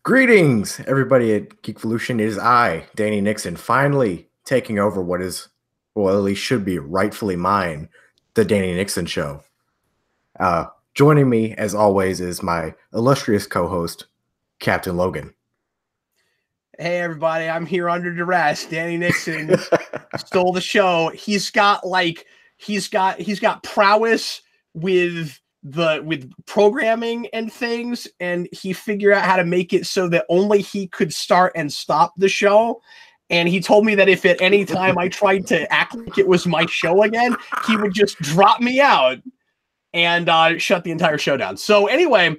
Greetings, everybody at Geekvolution. It is I, Danny Nixon, finally taking over what is, well, at least should be rightfully mine, the Danny Nixon Show. Joining me, as always, is my illustrious co-host, Captain Logan. Hey, everybody, I'm here under duress. Danny Nixon stole the show. He's got prowess with programming and things, and he figured out how to make it so that only he could start and stop the show. And he told me that if at any time I tried to act like it was my show again, he would just drop me out and shut the entire show down. So anyway,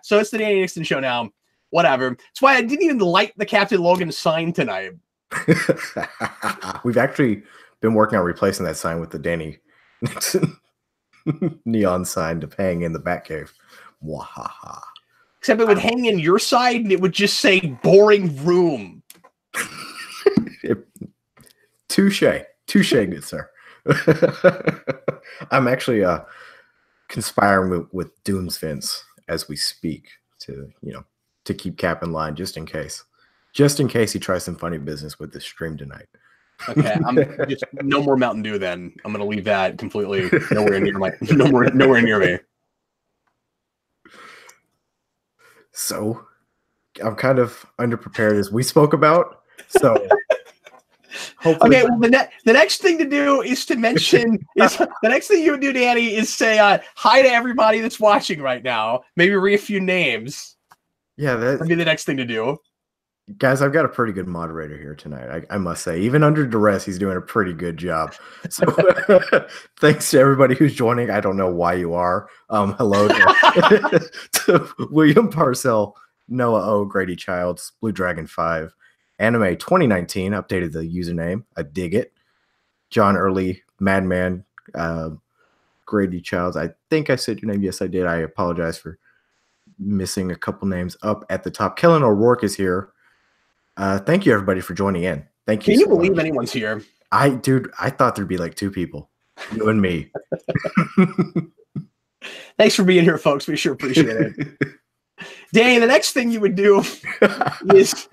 so it's the Danny Nixon Show now. Whatever. That's why I didn't even like the Captain Logan sign tonight. We've actually been working on replacing that sign with the Danny Nixon neon sign to hang in the Batcave. Wahaha. Except it would hang in your side and it would just say boring room. Touche, good sir. I'm actually conspiring with Doom's Vince as we speak to keep Cap in line just in case he tries some funny business with this stream tonight. Okay, I'm just no more Mountain Dew. Then I'm gonna leave that completely nowhere near me. So I'm kind of underprepared as we spoke about. So okay, well the next thing to do is to mention the next thing you would do, Danny, is say hi to everybody that's watching right now. Maybe read a few names. Yeah, that would be the next thing to do. Guys, I've got a pretty good moderator here tonight. I must say, even under duress, he's doing a pretty good job. So thanks to everybody who's joining. I don't know why you are. Hello to William Parcell, Noah O, Grady Childs, Blue Dragon 5, Anime 2019, updated the username. I dig it. John Early, Madman, Grady Childs. I think I said your name. Yes, I did. I apologize for missing a couple names up at the top. Kellen O'Rourke is here. Thank you, everybody, for joining in. Thank you. Can you believe anyone's here? I thought there'd be like two people, you and me. Thanks for being here, folks. We sure appreciate it. Danny, the next thing you would do is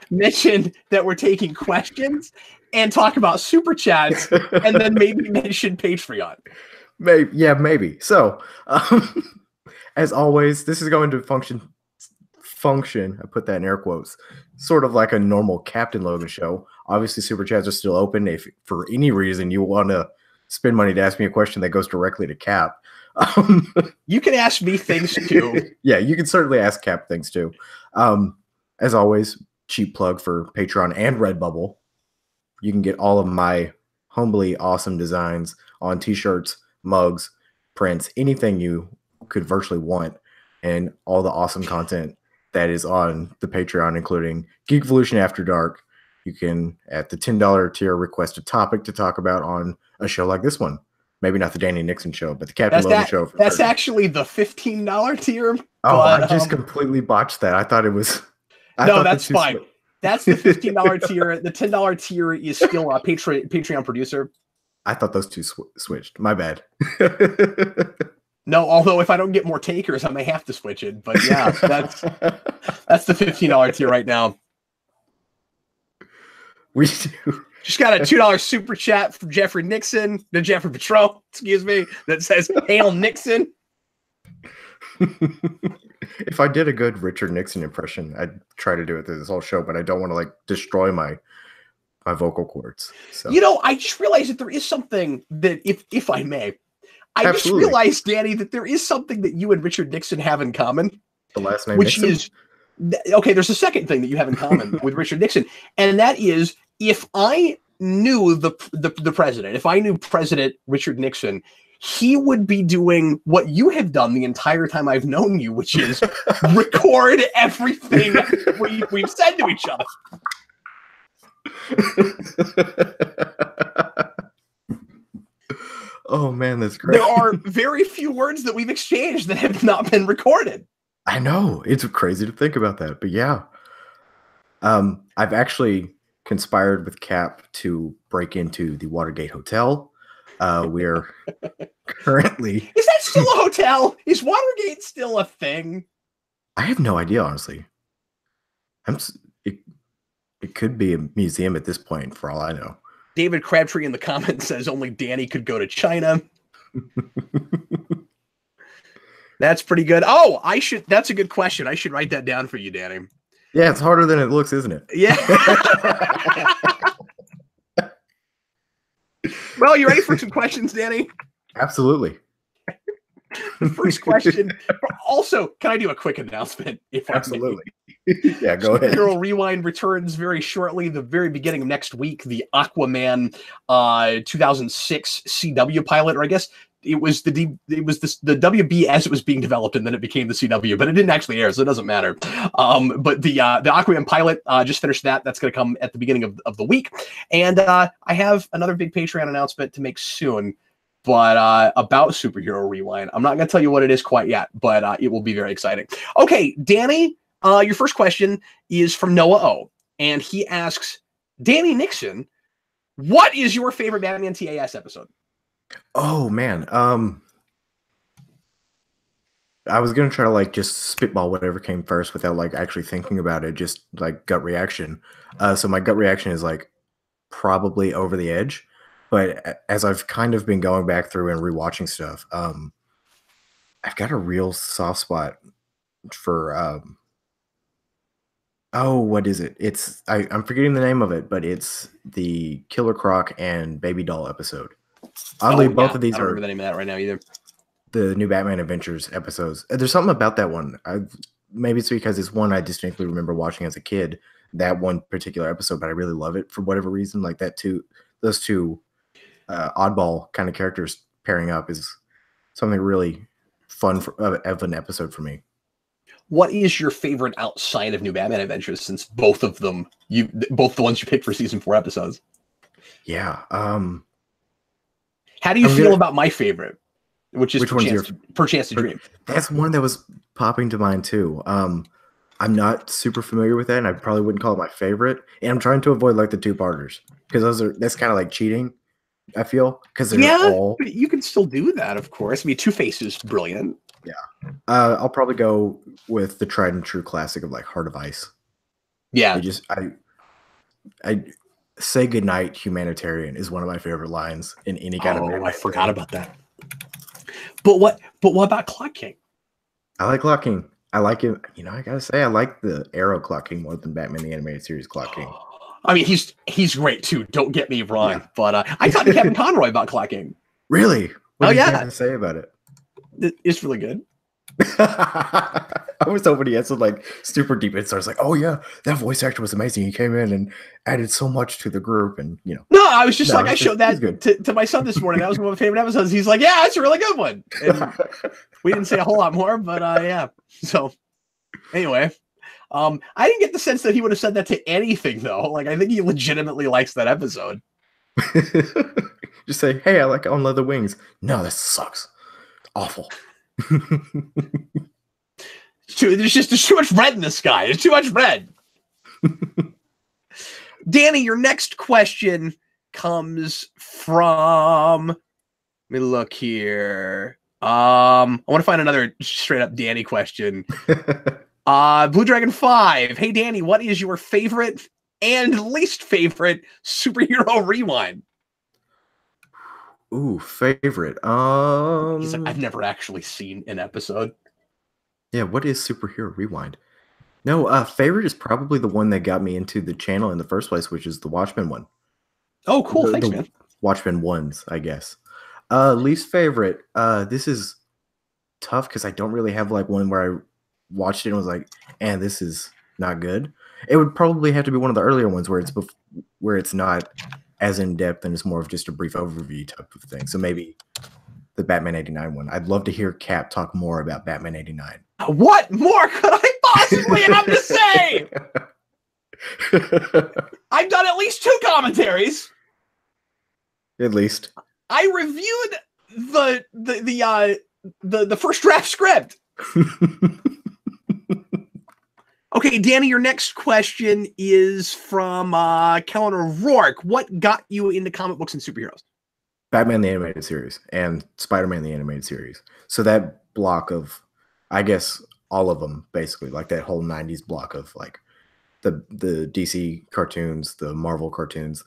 mention that we're taking questions and talk about super chats, and then maybe mention Patreon. Maybe. So, as always, this is going to function. I put that in air quotes, sort of like a normal Captain Logan show. Obviously, super chats are still open. If for any reason you want to spend money to ask me a question that goes directly to Cap, you can ask me things too. Yeah, you can certainly ask Cap things too. As always, cheap plug for Patreon and Redbubble. You can get all of my humbly awesome designs on t-shirts, mugs, prints, anything you could virtually want, and all the awesome content that is on the Patreon, including Geekvolution After Dark. You can, at the $10 tier, request a topic to talk about on a show like this one. Maybe not the Danny Nixon show, but the Captain Logan show. That's actually the $15 tier. Oh, I just completely botched that. I thought it was... No, that's fine. That's the $15 tier. The $10 tier is still a Patreon producer. I thought those two switched. My bad. No, although if I don't get more takers, I may have to switch it. But yeah, that's the $15 tier right now. We do. Just got a $2 super chat from Jeffrey Nixon, the Jeffrey Patrol, excuse me, that says "Hail Nixon." If I did a good Richard Nixon impression, I'd try to do it through this whole show, but I don't want to destroy my vocal cords. So I just realized that there is something that, if I may. Absolutely. Just realized, Danny, that there is something that you and Richard Nixon have in common. The last name which Nixon? Okay, there's a second thing that you have in common with Richard Nixon, and that is if I knew the president, if I knew President Richard Nixon, he would be doing what you have done the entire time I've known you, which is record everything we've said to each other. Oh man, that's great. There are very few words that we've exchanged that have not been recorded. I know. It's crazy to think about that, but yeah. I've actually conspired with Cap to break into the Watergate Hotel. We're currently... Is that still a hotel? Is Watergate still a thing? I have no idea, honestly. It, it could be a museum at this point, for all I know. David Crabtree in the comments says only Danny could go to China. That's pretty good. Oh, that's a good question. I should write that down for you, Danny. Yeah, it's harder than it looks, isn't it? Yeah. Well, you ready for some questions, Danny? Absolutely. The first question. Also, can I do a quick announcement? Absolutely. Yeah, go ahead. Superhero Rewind returns very shortly, the very beginning of next week. The Aquaman 2006 CW pilot, or I guess it was the WB as it was being developed, and then it became the CW, but it didn't actually air, so it doesn't matter. But the Aquaman pilot just finished that. That's going to come at the beginning of the week, and I have another big Patreon announcement to make soon. But about Superhero Rewind, I'm not going to tell you what it is quite yet, but it will be very exciting. Okay, Danny, your first question is from Noah O, and he asks, Danny Nixon, what is your favorite Batman TAS episode? Oh man, I was gonna try to like just spitball whatever came first without like actually thinking about it, just like gut reaction. So my gut reaction is like probably Over the Edge, but as I've kind of been going back through and rewatching stuff, I've got a real soft spot for oh, what is it? I'm forgetting the name of it, but it's the Killer Croc and Baby Doll episode. Oddly, both of these I don't remember the name of that right now either. The new Batman Adventures episodes. There's something about that one. Maybe it's because it's one I distinctly remember watching as a kid, that one particular episode, but I really love it for whatever reason. Like those two oddball kind of characters pairing up is something really fun of an episode for me. What is your favorite outside of New Batman Adventures, since both of them, both the ones you picked for season 4 episodes? Yeah. How do you feel about my favorite, which is Per Chance to Dream? That's one that was popping to mind too. I'm not super familiar with that, and I probably wouldn't call it my favorite. And I'm trying to avoid like the two-parters because that's kind of like cheating, I feel, because but you can still do that, of course. I mean, Two-Face is brilliant. Yeah. I'll probably go with the tried and true classic of like Heart of Ice. Yeah. I say goodnight, humanitarian is one of my favorite lines in any kind of movie. I forgot about that. But what about Clock King? I like Clock King. I like him. You know, I gotta say, I like the Arrow Clock King more than Batman the Animated Series Clock King. I mean, he's great too. Don't get me wrong, yeah. But I talked to Kevin Conroy about Clock King. Really? What did you have to say about it? It's really good. I was hoping he had some like super deep insights, like, "Oh yeah, that voice actor was amazing. He came in and added so much to the group." And you know, no, I was just I showed that to my son this morning. That was one of my favorite episodes. He's like, "Yeah, it's a really good one." And we didn't say a whole lot more, but yeah. So anyway, I didn't get the sense that he would have said that to anything though. Like, I think he legitimately likes that episode. Just say, "Hey, I like On Leather Wings." No, this sucks. It's awful. There's too much red in the sky. There's too much red. Danny, your next question comes from. Let me look here. I want to find another straight up Danny question. Blue Dragon 5. Hey Danny, what is your favorite and least favorite Superhero Rewind? Ooh, favorite. He's like, I've never actually seen an episode. Yeah, what is Superhero Rewind? No, favorite is probably the one that got me into the channel in the first place, which is the Watchmen one. Oh, cool. Thanks, man. Watchmen ones, I guess. Least favorite. This is tough because I don't really have like one where I watched it and was like, "And this is not good." It would probably have to be one of the earlier ones where it's not as in depth and it's more of just a brief overview type of thing. So maybe the Batman 89 one. I'd love to hear Cap talk more about Batman 89. What more could I possibly have to say? I've done at least 2 commentaries. At least. I reviewed the first draft script. Okay, Danny, your next question is from Kellen O'Rourke. What got you into comic books and superheroes? Batman the Animated Series and Spider-Man the Animated Series. So that block of, I guess, all of them, basically, like that whole 90s block of like the DC cartoons, the Marvel cartoons.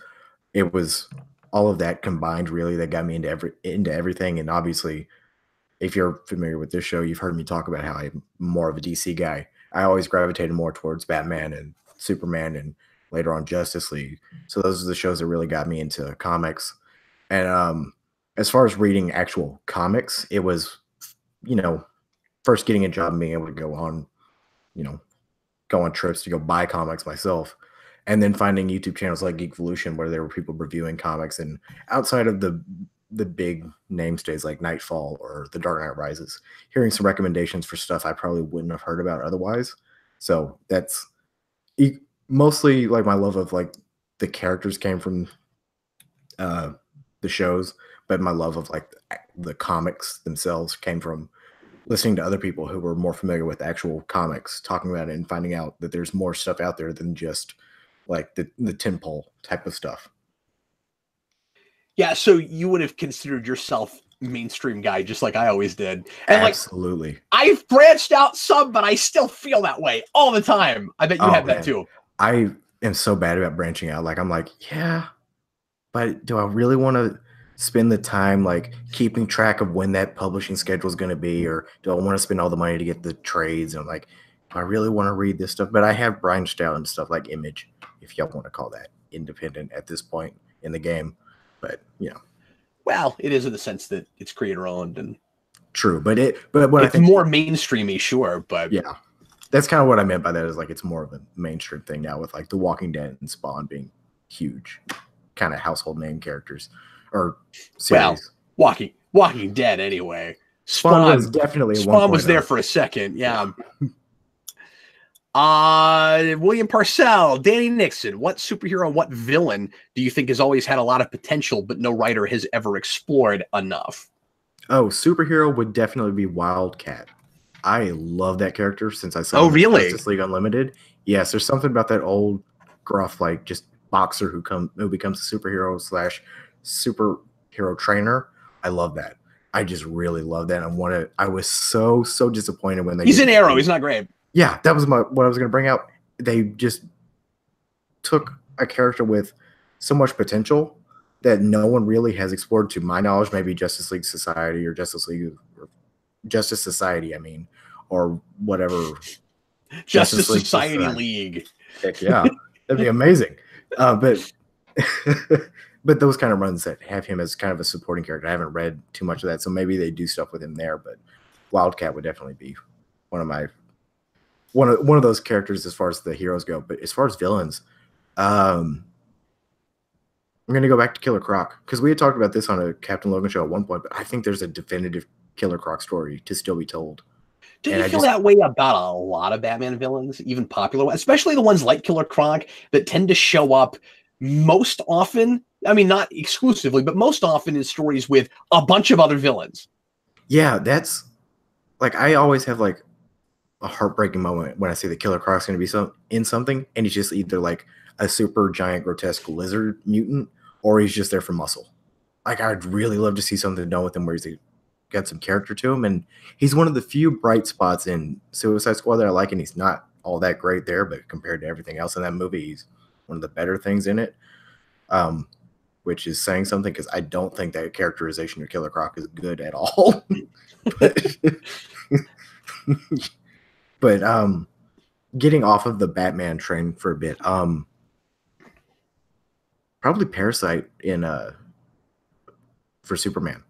It was all of that combined really that got me into everything. And obviously, if you're familiar with this show, you've heard me talk about how I'm more of a DC guy. I always gravitated more towards Batman and Superman and later on Justice League. So those are the shows that really got me into comics. And as far as reading actual comics, it was, first getting a job and being able to go on, go on trips to go buy comics myself. And then finding YouTube channels like Geekvolution where there were people reviewing comics, and outside of the big namestays like Nightfall or The Dark Knight Rises, hearing some recommendations for stuff I probably wouldn't have heard about otherwise. So that's mostly like my love of like the characters came from the shows, but my love of like the comics themselves came from listening to other people who were more familiar with actual comics, talking about it and finding out that there's more stuff out there than just like the tinpole type of stuff. Yeah, so you would have considered yourself mainstream guy, just like I always did. And absolutely. Like, I've branched out some, but I still feel that way all the time. I bet you have that too. I am so bad about branching out. Like, I'm like, yeah, but do I really want to spend the time like keeping track of when that publishing schedule is going to be, or do I want to spend all the money to get the trades? And I'm like, do I really want to read this stuff? But I have branched out and stuff like Image, if y'all want to call that independent at this point in the game. But well, it is in the sense that it's creator owned and true, but when it's more mainstreamy, sure, but yeah, that's kind of what I meant by that. Is like it's more of a mainstream thing now with like The Walking Dead and Spawn being huge, kind of household name characters or series. Well, Walking Dead anyway. Spawn was definitely Spawn was there for a second, yeah. William Parcell, Danny Nixon. What superhero, what villain do you think has always had a lot of potential, but no writer has ever explored enough? Oh, superhero would definitely be Wildcat. I love that character since I saw Justice League Unlimited. Yes, there's something about that old gruff, like just boxer who becomes a superhero / superhero trainer. I love that. I just really love that. I was so disappointed when he's in Arrow. He's not great. Yeah, that was what I was going to bring out. They just took a character with so much potential that no one really has explored, to my knowledge. Maybe Justice League Society or Justice Society, or whatever. Justice Society League. Heck yeah, that'd be amazing. But those kind of runs that have him as kind of a supporting character, I haven't read too much of that, so maybe they do stuff with him there. But Wildcat would definitely be one of those characters as far as the heroes go. But as far as villains, I'm going to go back to Killer Croc, because we had talked about this on a Captain Logan show at one point, but I think there's a definitive Killer Croc story to still be told. Do you feel that way about a lot of Batman villains, even popular ones, especially the ones like Killer Croc that tend to show up most often? I mean, not exclusively, but most often in stories with a bunch of other villains. Yeah, that's like, I always have like a heartbreaking moment when I see that Killer Croc's going to be in something, and he's just either like a super giant grotesque lizard mutant, or he's just there for muscle. Like, I'd really love to see something done with him where he's got some character to him, and he's one of the few bright spots in Suicide Squad that I like, and he's not all that great there, but compared to everything else in that movie, he's one of the better things in it, which is saying something, because I don't think that characterization of Killer Croc is good at all. But getting off of the Batman train for a bit, probably Parasite for Superman.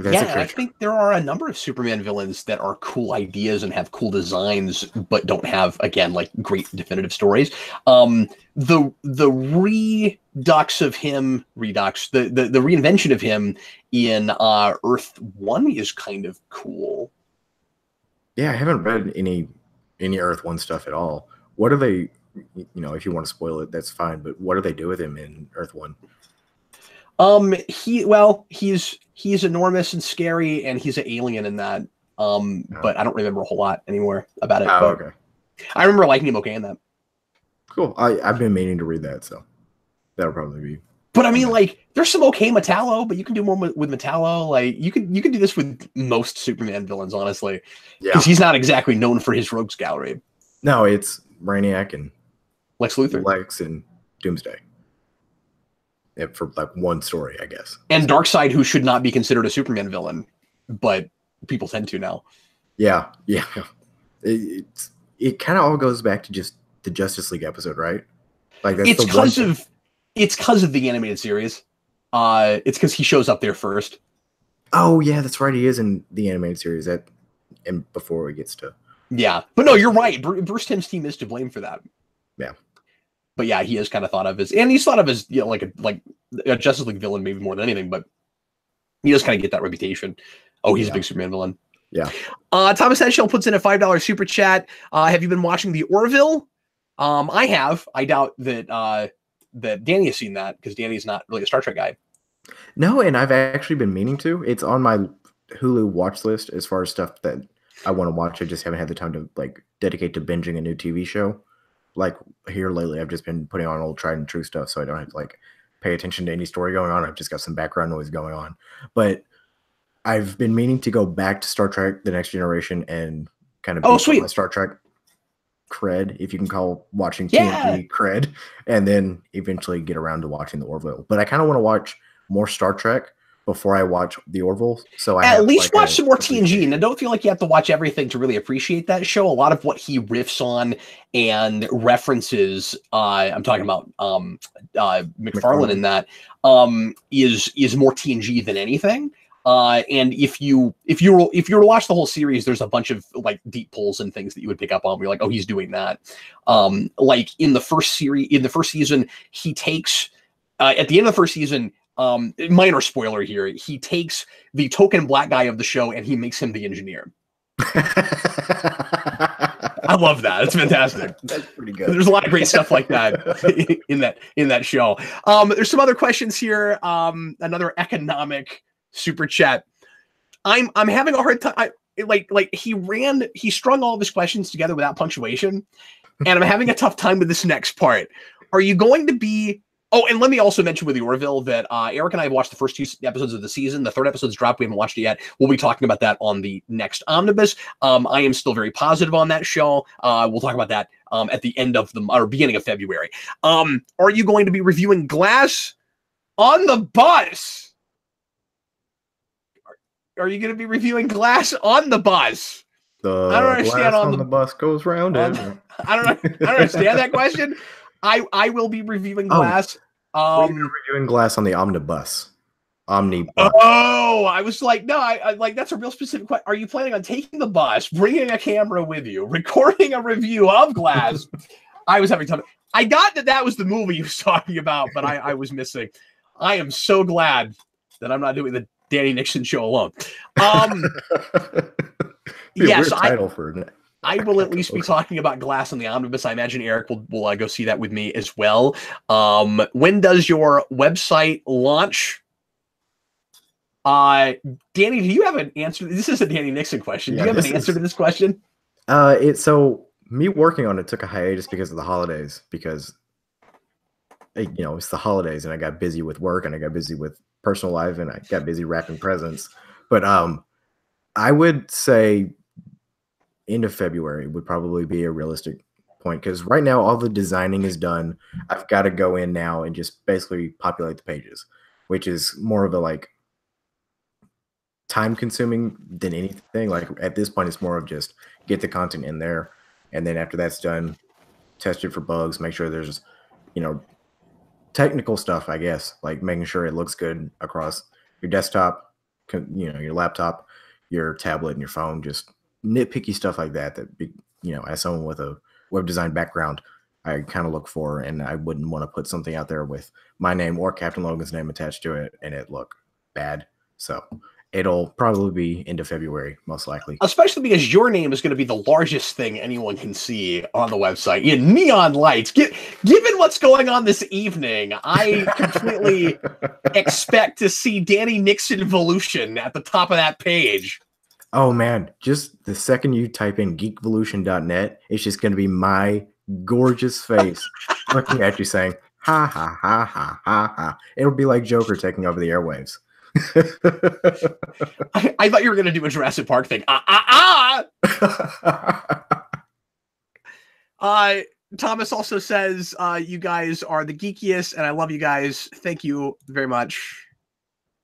I think there are a number of Superman villains that are cool ideas and have cool designs, but don't have, again, like great definitive stories. The reinvention of him in Earth 1 is kind of cool. Yeah, I haven't read any Earth 1 stuff at all. What are they, if you want to spoil it, that's fine, but what do they do with him in Earth 1? He's enormous and scary, and he's an alien in that. But I don't remember a whole lot anymore about it. Okay. I remember liking him okay in that. Cool. I've been meaning to read that, so that'll probably be. But I mean, like, there's some okay Metallo, but you can do more with Metallo. Like, you could do this with most Superman villains, honestly, because he's not exactly known for his rogues gallery. No, it's Brainiac and Lex Luthor. Lex and Doomsday. For like one story, I guess. And Darkseid, who should not be considered a Superman villain, but people tend to now. Yeah. It kind of all goes back to just the Justice League episode, right? Like that's it's because of the animated series. It's because he shows up there first. Oh yeah, that's right. He is in the animated series. And before it gets to. Yeah, but no, you're right. Bruce Timm's team is to blame for that. Yeah. But yeah, he is kind of thought of as, and he's thought of as, you know, like a Justice League villain, maybe more than anything. But he does kind of get that reputation. Oh, he's a big Superman villain. Yeah. Thomas Henschel puts in a $5 super chat. Have you been watching the Orville? I have. I doubt that that Danny has seen that because Danny's not really a Star Trek guy. No, and I've actually been meaning to. It's on my Hulu watch list as far as stuff that I want to watch. I just haven't had the time to like dedicate to binging a new TV show. Like here lately, I've just been putting on old tried and true stuff, so I don't have to like pay attention to any story going on. I've just got some background noise going on. But I've been meaning to go back to Star Trek: The Next Generation and kind of sweet my Star Trek cred, if you can call watching TNG cred, and then eventually get around to watching the Orville. But I kind of want to watch more Star Trek before I watch the Orville. So I at least watch some more TNG, and I don't feel like you have to watch everything to really appreciate that show. A lot of what he riffs on and references, I'm talking about McFarlane in that, is more TNG than anything. And if you were to watch the whole series, there's a bunch of like deep pulls and things that you would pick up on. Where you're like, oh, he's doing that. Like in the first season, he takes at the end of the first season. Minor spoiler here. He takes the token black guy of the show and he makes him the engineer. I love that. It's fantastic. That's pretty good. There's a lot of great stuff like that in that show. There's some other questions here. Another economic super chat. I'm having a hard time. He strung all of his questions together without punctuation, and I'm having a tough time with this next part. Are you going to be? Oh, and let me also mention with the Orville that Eric and I have watched the first 2 episodes of the season. The 3rd episode's dropped. We haven't watched it yet. We'll be talking about that on the next Omnibus. I am still very positive on that show. We'll talk about that at the end of or beginning of February. Are you going to be reviewing Glass on the bus? Are you going to be reviewing Glass on the bus? I don't understand. On the bus goes round. I don't understand that question. I will be reviewing Glass. We're reviewing Glass on the Omnibus. Oh, I was like, no, I like that's a real specific question. Are you planning on taking the bus, bringing a camera with you, recording a review of Glass? I was having time. I got that was the movie you was talking about, but I was missing. I am so glad that I'm not doing the Danny Nixon show alone. Yes, I will at least be talking about Glass on the Omnibus. I imagine Eric will go see that with me as well. When does your website launch? Danny, do you have an answer? This is a Danny Nixon question. Do you have an answer to this question? So me working on it took a hiatus because of the holidays, because it's the holidays and I got busy with work and I got busy with personal life and I got busy wrapping presents. But I would say end of February would probably be a realistic point, because right now all the designing is done. I've got to go in now and just basically populate the pages, which is more of a like time consuming than anything. Like at this point, it's more of just get the content in there, and then after that's done, test it for bugs, make sure there's technical stuff, I guess, like making sure it looks good across your desktop, your laptop, your tablet, and your phone. Just nitpicky stuff like that as someone with a web design background, I kind of look for, and I wouldn't want to put something out there with my name or Captain Logan's name attached to it and it look bad. So it'll probably be into February, most likely. Especially because your name is going to be the largest thing anyone can see on the website in neon lights. Given what's going on this evolution I completely expect to see Danny Nixon Evolution at the top of that page. Oh man, just the second you type in geekvolution.net, it's just going to be my gorgeous face looking at you saying, ha, ha, ha, ha, ha, ha. It'll be like Joker taking over the airwaves. I thought you were going to do a Jurassic Park thing. Thomas also says, you guys are the geekiest, and I love you guys. Thank you very much.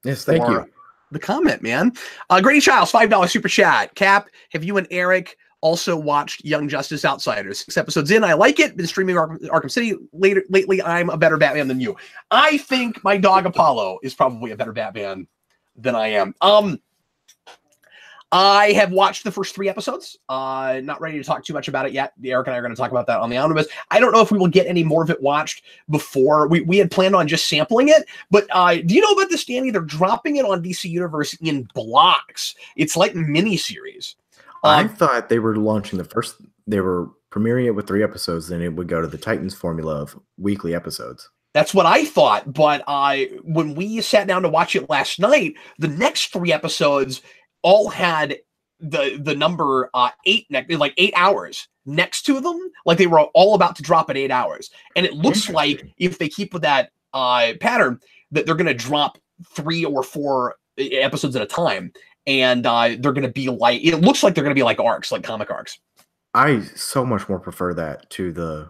Yes, thank you. The comment, man. Grady Childs, $5 super chat. Cap, have you and Eric also watched Young Justice Outsiders? 6 episodes in, I like it. Been streaming Arkham City lately. I'm a better Batman than you. I think my dog Apollo is probably a better Batman than I am. I have watched the first 3 episodes. Not ready to talk too much about it yet. Eric and I are going to talk about that on the Omnibus. I don't know if we will get any more of it watched before. We had planned on just sampling it. But do you know about this, Danny? They're dropping it on DC Universe in blocks. It's like miniseries. I thought they were launching they were premiering it with 3 episodes, then it would go to the Titans formula of weekly episodes. That's what I thought. But when we sat down to watch it last night, the next 3 episodes all had the number 8, like 8 hours next to them. Like they were all about to drop at 8 hours. And it looks like if they keep with that pattern, that they're going to drop 3 or 4 episodes at a time. And they're going to be like, it looks like they're going to be like arcs, like comic arcs. I so much more prefer that to the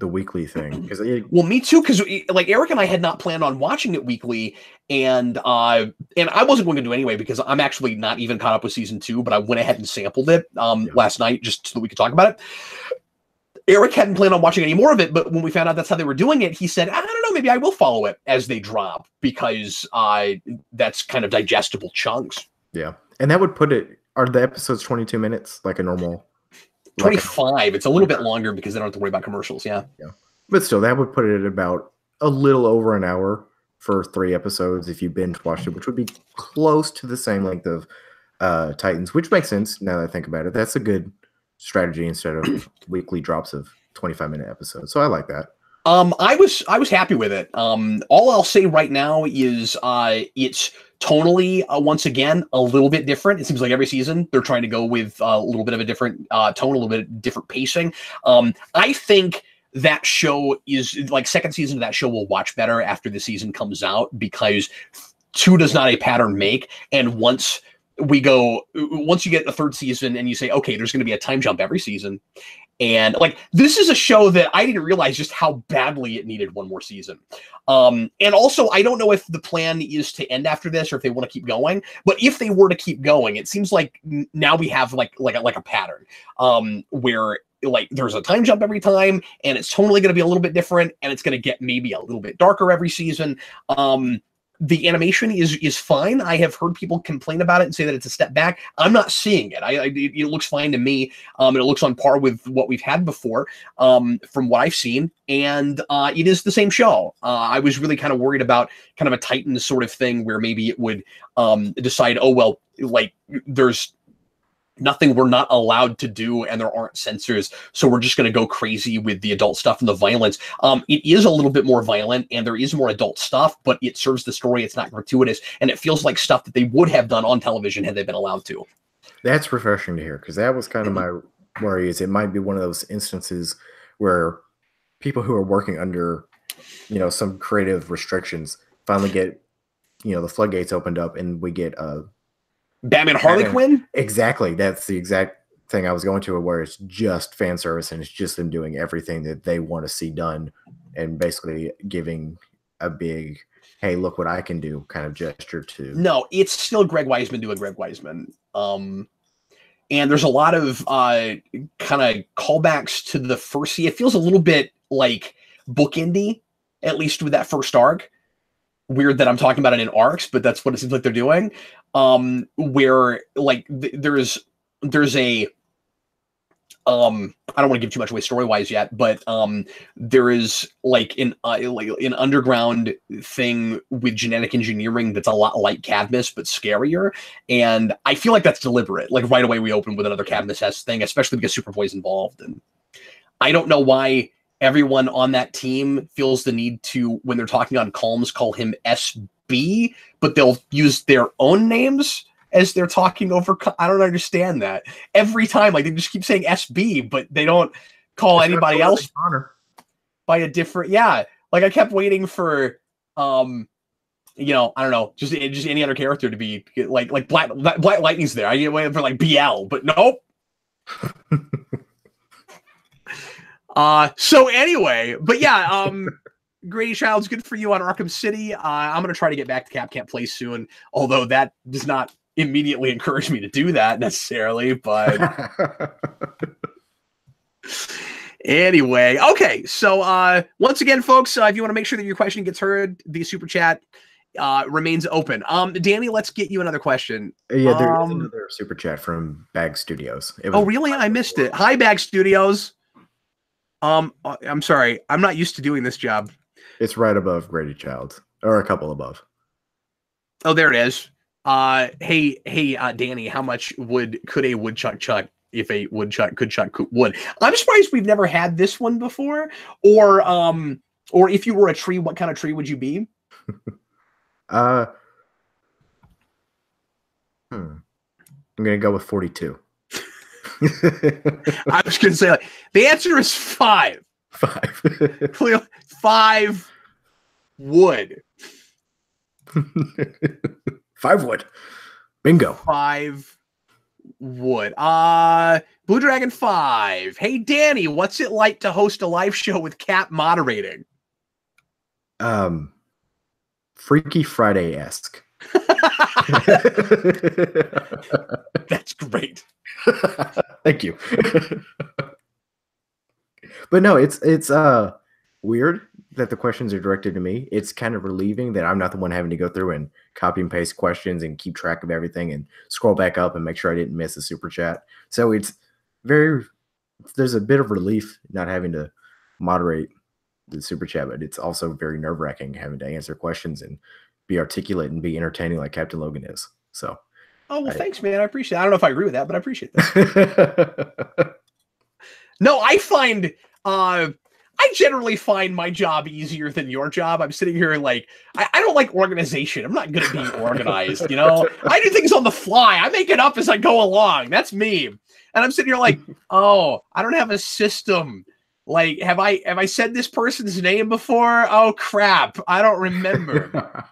weekly thing. Well, me too, because like Eric and I had not planned on watching it weekly, and I wasn't going to do anyway because I'm actually not even caught up with season 2, but I went ahead and sampled it last night just so that we could talk about it. Eric hadn't planned on watching any more of it, but when we found out that's how they were doing it, he said, I don't know, maybe I will follow it as they drop because that's kind of digestible chunks. Yeah, and that would put it, are the episodes 22 minutes like a normal? 25. It's a little bit longer because they don't have to worry about commercials. Yeah. But still, that would put it at about a little over an hour for 3 episodes if you binge watched it, which would be close to the same length of Titans, which makes sense now that I think about it. That's a good strategy instead of weekly drops of 25-minute episodes. So I like that. I was happy with it. All I'll say right now is it's tonally once again a little bit different. It seems like every season they're trying to go with a little bit of a different tone, a little bit different pacing. I think that show is like second season of that show will watch better after the season comes out because 2 does not a pattern make, and once you get the 3rd season and you say, okay, there's going to be a time jump every season. And like, this is a show that I didn't realize just how badly it needed one more season. And also, I don't know if the plan is to end after this or if they want to keep going. But if they were to keep going, it seems like now we have like a pattern where like there's a time jump every time, and it's totally going to be a little bit different, and it's going to get maybe a little bit darker every season. The animation is fine. I have heard people complain about it and say that it's a step back. I'm not seeing it. It looks fine to me. And it looks on par with what we've had before from what I've seen. And it is the same show. I was really kind of worried about kind of a Titans sort of thing where maybe it would decide, oh, well, like there's nothing we're not allowed to do and there aren't censors, so we're just going to go crazy with the adult stuff and the violence. It is a little bit more violent and there is more adult stuff, but it serves the story. It's not gratuitous, and it feels like stuff that they would have done on television had they been allowed to. That's refreshing to hear, because that was kind of my worry, is it might be one of those instances where people who are working under some creative restrictions finally get the floodgates opened up and we get Batman Harley Quinn? Exactly. That's the exact thing I was going to, where it's just fan service and it's just them doing everything that they want to see done and basically giving a big, hey, look what I can do kind of gesture to. No, it's still Greg Weisman doing Greg Weisman. And there's a lot of kind of callbacks to the first season. It feels a little bit like bookending, at least with that first arc. Weird that I'm talking about it in arcs, but that's what it seems like they're doing. Where like there's a I don't want to give too much away story wise yet, but there is like an underground thing with genetic engineering that's a lot like Cadmus but scarier, and I feel like that's deliberate. Like right away we open with another Cadmus-esque thing, especially because Superboy's involved, and I don't know why everyone on that team feels the need to, when they're talking on comms, call him SB, but they'll use their own names as they're talking over. I don't understand that. Every time, like, they just keep saying SB, but they don't call anybody else by a different. Yeah, like I kept waiting for, I don't know, just any other character to be like Black Lightning's there. I get waiting for like BL, but nope. So anyway, but yeah, Grady Childs, good for you on Arkham City. I'm going to try to get back to Cap Can't Play soon, although that does not immediately encourage me to do that necessarily, but anyway, okay. So once again, folks, if you want to make sure that your question gets heard, the super chat remains open. Danny, let's get you another question. Yeah, there is another super chat from Bag Studios. Oh, really? I missed it. Hi, Bag Studios. I'm sorry. I'm not used to doing this job. It's right above Grady Childs, or a couple above. Oh, there it is. Hey, Danny, how much could a woodchuck chuck if a woodchuck could chuck wood? I'm surprised we've never had this one before. Or if you were a tree, what kind of tree would you be? I'm gonna go with 42. I was gonna say, like, the answer is 5. 5. 5 wood. 5 wood. Bingo. 5 wood. Blue Dragon 5. Hey, Danny, what's it like to host a live show with Cap moderating? Freaky Friday-esque. That's great. Thank you. But no, it's weird that the questions are directed to me. It's kind of relieving that I'm not the one having to go through and copy and paste questions and keep track of everything and scroll back up and make sure I didn't miss a super chat. So there's a bit of relief not having to moderate the super chat, but it's also very nerve-wracking having to answer questions and be articulate and be entertaining like Captain Logan is. So thanks, man. I appreciate it. I don't know if I agree with that, but I appreciate that. No, I generally find my job easier than your job. I'm sitting here like, I don't like organization. I'm not good at being organized, you know? I do things on the fly. I make it up as I go along. That's me. And I'm sitting here like, oh, I don't have a system. Like, have I said this person's name before? Oh, crap. I don't remember.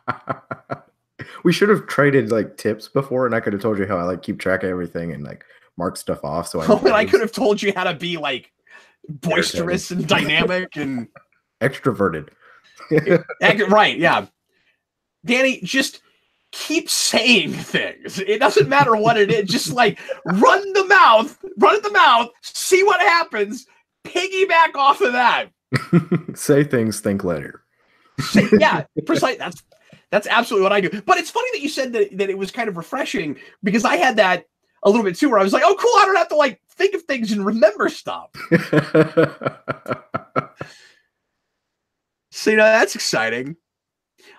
We should have traded like tips before, and I could have told you how I like keep track of everything and like mark stuff off. So I could have told you how to be like boisterous and dynamic and extroverted. Right, yeah. Danny, just keep saying things. It doesn't matter what it is. Just like run at the mouth, see what happens, piggyback off of that. Say things, think later. Yeah, precisely. That's absolutely what I do. But it's funny that you said that it was kind of refreshing, because I had that a little bit too, where I was like, oh, cool, I don't have to like think of things and remember stuff. So, that's exciting.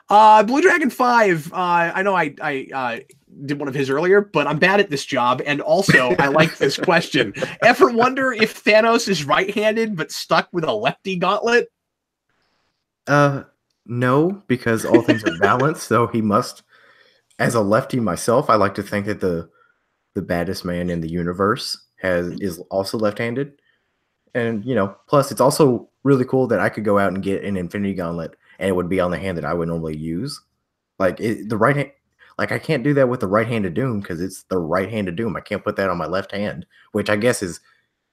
Blue Dragon 5, I know I did one of his earlier, but I'm bad at this job, and also I like this question. Ever wonder if Thanos is right-handed but stuck with a lefty gauntlet? No, because all things are balanced, so he must. As a lefty myself, I like to think that the baddest man in the universe is also left-handed. And, plus it's also really cool that I could go out and get an Infinity Gauntlet and it would be on the hand that I would normally use. Like the right hand, like I can't do that with the right-handed Doom because it's the right-handed Doom. I can't put that on my left hand, which I guess is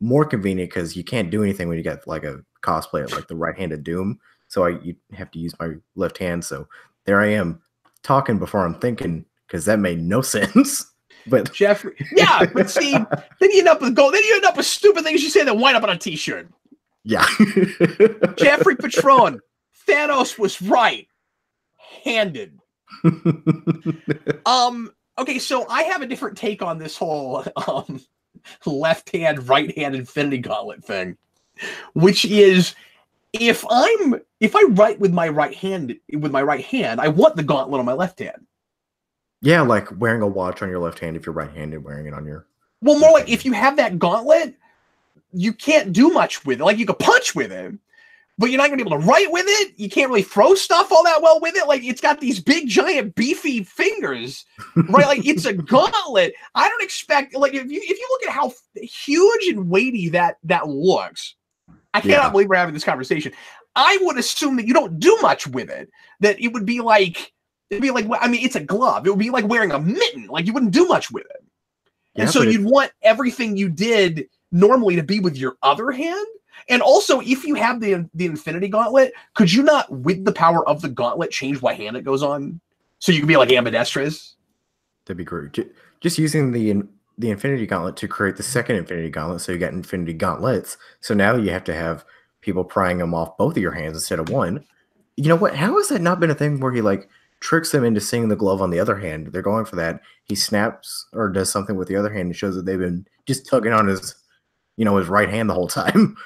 more convenient because you can't do anything when you got like a cosplayer like the right-handed Doom. So you have to use my left hand. So there I am talking before I'm thinking, because that made no sense. But Jeffrey, yeah, but see, then you end up with gold. Then you end up with stupid things you say that wind up on a T-shirt. Yeah. Jeffrey Patron, Thanos was right-handed. Okay, so I have a different take on this whole left hand, right hand Infinity Gauntlet thing, which is if I write with my right hand, I want the gauntlet on my left hand. Yeah, like wearing a watch on your left hand if you're right-handed, wearing it on your... Well, more like if you have that gauntlet, you can't do much with it. Like, you could punch with it, but you're not going to be able to write with it. You can't really throw stuff all that well with it. Like, it's got these big, giant, beefy fingers, right? Like, it's a gauntlet. I don't expect... Like, if you look at how huge and weighty that looks, I cannot believe we're having this conversation. I would assume that you don't do much with it. That it would be like... It'd be like, I mean, it's a glove. It would be like wearing a mitten. Like, you wouldn't do much with it. And so you'd want everything you did normally to be with your other hand. And also, if you have the Infinity Gauntlet, could you not, with the power of the gauntlet, change what hand it goes on? So you could be like ambidextrous? That'd be great. Just using the Infinity Gauntlet to create the second Infinity Gauntlet, so you got Infinity Gauntlets. So now you have to have people prying them off both of your hands instead of one. You know what? How has that not been a thing where he like tricks them into seeing the glove on the other hand? They're going for that. He snaps or does something with the other hand and shows that they've been just tugging on his, his right hand the whole time.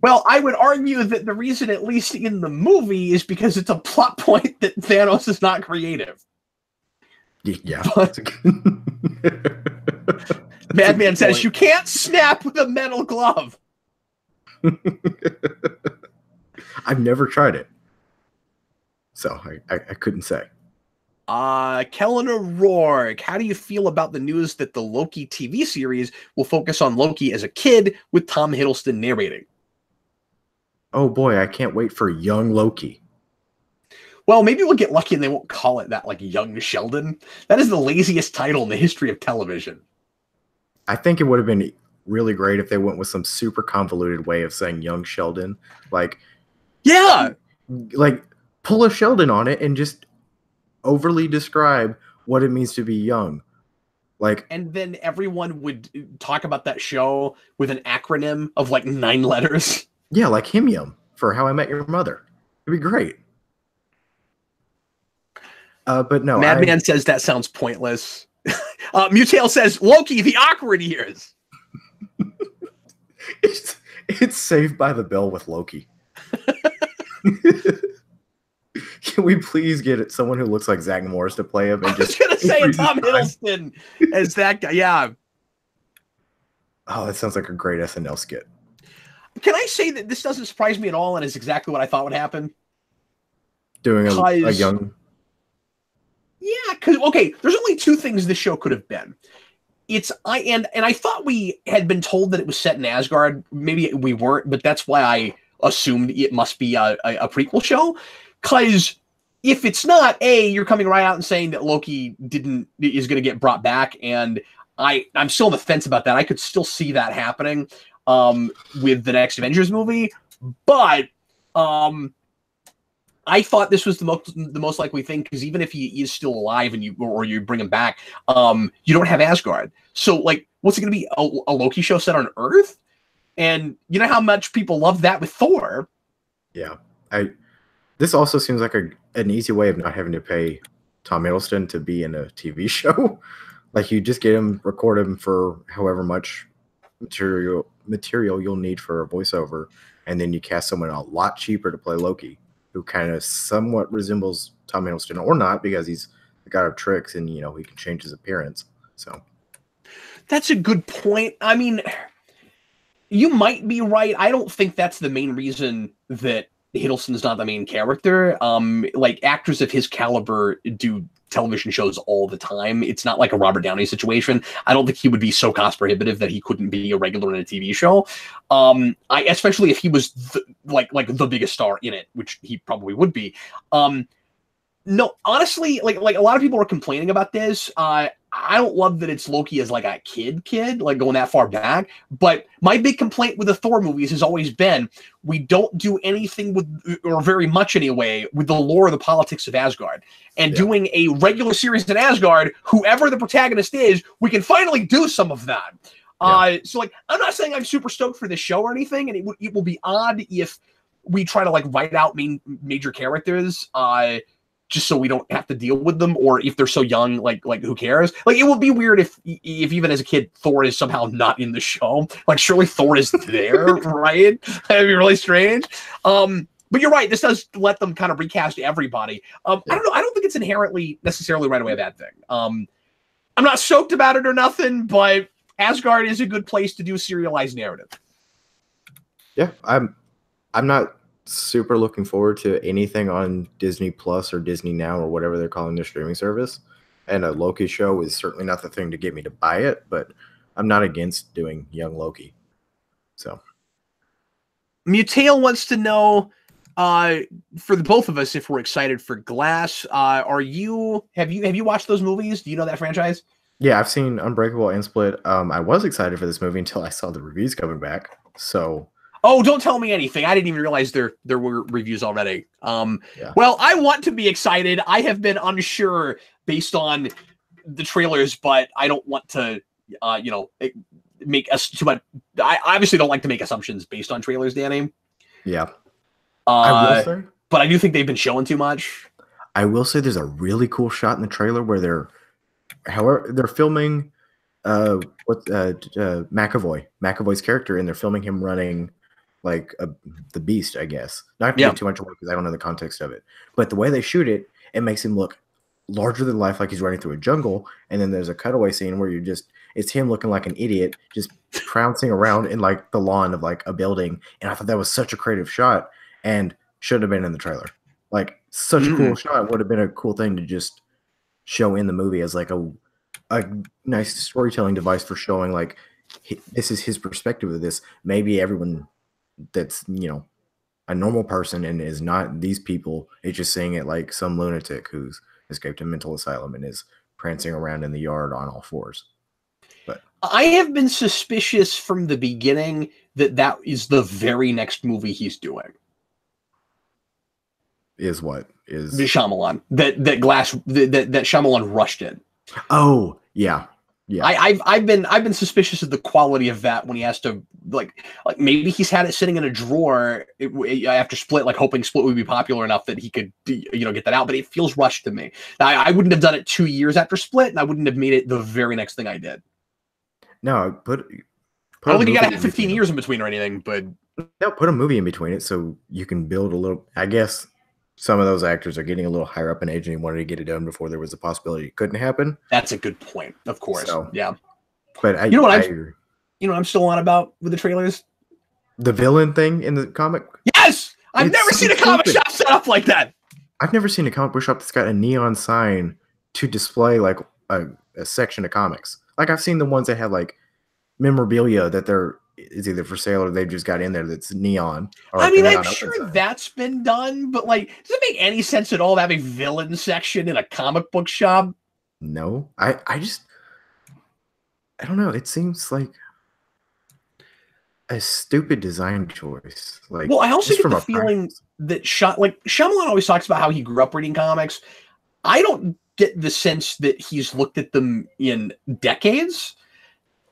Well, I would argue that the reason, at least in the movie, is because it's a plot point that Thanos is not creative. Yeah. Madman says you can't snap with a metal glove. I've never tried it, so I couldn't say. Kellen O'Rourke, how do you feel about the news that the Loki TV series will focus on Loki as a kid with Tom Hiddleston narrating? Oh boy, I can't wait for young Loki. Well, maybe we'll get lucky and they won't call it that, like Young Sheldon. That is the laziest title in the history of television. I think it would have been really great if they went with some super convoluted way of saying Young Sheldon. Like, yeah, like pull a Sheldon on it and just overly describe what it means to be young. Like, and then everyone would talk about that show with an acronym of like 9 letters. Yeah, like Him for How I Met Your Mother. It'd be great. But no, Madman says that sounds pointless. Mutail says Loki, the awkward years. It's Saved by the Bell with Loki. Can we please get someone who looks like Zach Morris to play him? And I was gonna say Tom Hiddleston as that guy. Yeah. Oh, that sounds like a great SNL skit. Can I say that this doesn't surprise me at all, and is exactly what I thought would happen? Doing a young. Yeah, because okay, there's only 2 things this show could have been. I thought we had been told that it was set in Asgard. Maybe we weren't, but that's why I assumed it must be a prequel show. Because if it's not, you're coming right out and saying that Loki is going to get brought back, and I'm still on the fence about that. I could still see that happening with the next Avengers movie, but I thought this was the most likely thing, because even if he is still alive and you bring him back, you don't have Asgard. So like, what's it going to be? A Loki show set on Earth? And you know how much people love that with Thor. Yeah, this also seems like an easy way of not having to pay Tom Hiddleston to be in a TV show. Like, you just get him, record him for however much material you'll need for a voiceover, and then you cast someone a lot cheaper to play Loki, who kind of somewhat resembles Tom Hiddleston, or not, because he's the god of tricks and, he can change his appearance. So that's a good point. I mean, you might be right. I don't think that's the main reason that Hiddleston's not the main character. Like, actors of his caliber do television shows all the time. It's not like a Robert Downey situation. I don't think he would be so cost prohibitive that he couldn't be a regular in a TV show. Especially if he was the biggest star in it, which he probably would be. No, honestly, like a lot of people are complaining about this. I don't love that it's Loki as like a kid, like going that far back. But my big complaint with the Thor movies has always been, we don't do anything with, or very much anyway, with the lore or the politics of Asgard. And doing a regular series in Asgard, whoever the protagonist is, we can finally do some of that. So like, I'm not saying I'm super stoked for this show or anything, and it will be odd if we try to like write out major characters, just so we don't have to deal with them, or if they're so young, like who cares? Like, it would be weird if even as a kid, Thor is somehow not in the show. Like, surely Thor is there, right? That'd be really strange. But you're right. This does let them kind of recast everybody. I don't know. I don't think it's inherently necessarily right away a bad thing. I'm not stoked about it or nothing, but Asgard is a good place to do serialized narrative. Yeah, I'm not super looking forward to anything on Disney Plus or Disney Now or whatever they're calling their streaming service. And a Loki show is certainly not the thing to get me to buy it, but I'm not against doing young Loki. So Mutail wants to know, for the both of us, if we're excited for Glass. Have you watched those movies? Do you know that franchise? Yeah, I've seen Unbreakable and Split. I was excited for this movie until I saw the reviews coming back. So Oh, don't tell me anything. I didn't even realize there were reviews already. yeah, Well, I want to be excited. I have been unsure based on the trailers, but I don't want to, make us too much. I obviously don't like to make assumptions based on trailers, Danny. yeah. I will Uh, say, but I do think they've been showing too much. there's a really cool shot in the trailer where they're filming McAvoy's character, and they're filming him running like the beast, I guess. Not to Yeah. give too much away because I don't know the context of it, but the way they shoot it, it makes him look larger than life, like he's running through a jungle. And then there's a cutaway scene where it's him looking like an idiot, just trouncing around in like the lawn of like a building. And I thought that was such a creative shot and should have been in the trailer. Like such a cool shot would have been a cool thing to just show in the movie as like a nice storytelling device for showing like this is his perspective of this. Maybe everyone that's a normal person and is not these people is just seeing it like some lunatic who's escaped a mental asylum and is prancing around in the yard on all fours. But I have been suspicious from the beginning that is the very next movie he's doing. Is what is the Shyamalan that Shyamalan rushed in. Oh yeah, yeah. I've been suspicious of the quality of that when he has to like maybe he's had it sitting in a drawer after Split, like hoping Split would be popular enough that he could get that out. But it feels rushed to me. Now, I wouldn't have done it 2 years after Split, and I wouldn't have made it the very next thing I did. No, I don't think you got to have 15 years in between or anything, but no, put a movie in between it so you can build a little. I guess some of those actors are getting a little higher up in age and he wanted to get it done before there was a possibility it couldn't happen. That's a good point, of course. So, yeah. But you know what I'm still on about with the trailers? The villain thing in the comic? Yes! I've never seen a comic shop set up like that. I've never seen a comic book shop that's got a neon sign to display like a section of comics. Like I've seen the ones that have like memorabilia that is either for sale or they've just got in there that's neon. Or I mean, I'm sure that's been done, but like, does it make any sense at all to have a villain section in a comic book shop? No, I don't know. It seems like a stupid design choice. Like, well, I also get the feeling that Shyamalan always talks about how he grew up reading comics. I don't get the sense that he's looked at them in decades.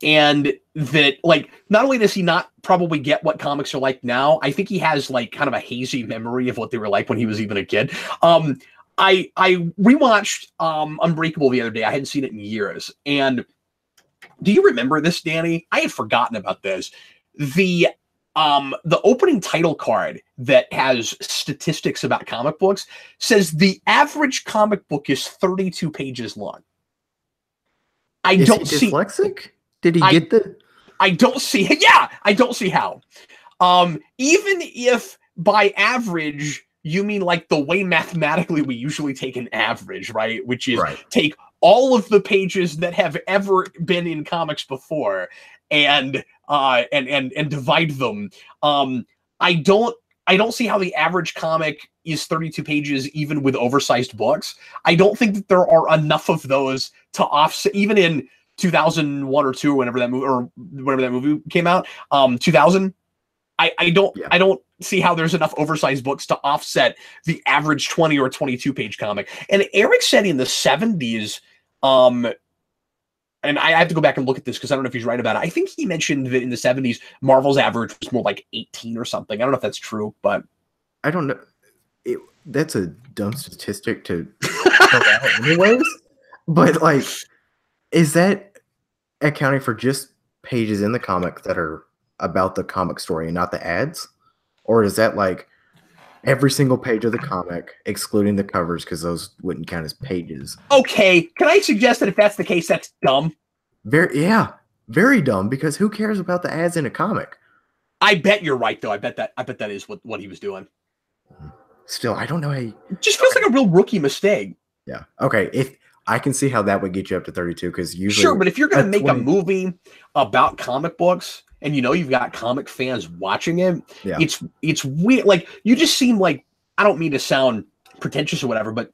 And that, like, not only does he not probably get what comics are like now, I think he has like kind of a hazy memory of what they were like when he was even a kid. I rewatched Unbreakable the other day. I hadn't seen it in years. And do you remember this, Danny? I had forgotten about this. The opening title card that has statistics about comic books says the average comic book is 32 pages long. Is he dyslexic? Did he get the? I don't see. Yeah, I don't see how. Even if by average you mean like the way mathematically we usually take an average, right? Which is take all of the pages that have ever been in comics before and divide them. I don't see how the average comic is 32 pages, even with oversized books. I don't think that there are enough of those to offset, even in 2001 or 2, whenever that movie came out, 2000. I don't see how there's enough oversized books to offset the average 20 or 22 page comic. And Eric said in the 70s, and I have to go back and look at this because I don't know if he's right about it. I think he mentioned that in the 70s, Marvel's average was more like 18 or something. I don't know if that's true, but I don't know. That's a dumb statistic to throw out anyways. But like, is that accounting for just pages in the comic that are about the comic story and not the ads? Or is that like every single page of the comic, excluding the covers, because those wouldn't count as pages? Okay, can I suggest that if that's the case, that's dumb? Very dumb, because who cares about the ads in a comic? I bet you're right, though. I bet that is what he was doing. Still, I don't know how. It just feels like a real rookie mistake. Yeah. Okay. If I can see how that would get you up to 32, because usually, sure, but if you're going to make a movie about comic books, and you've got comic fans watching it, it's weird. Like, you just seem like, I don't mean to sound pretentious or whatever, but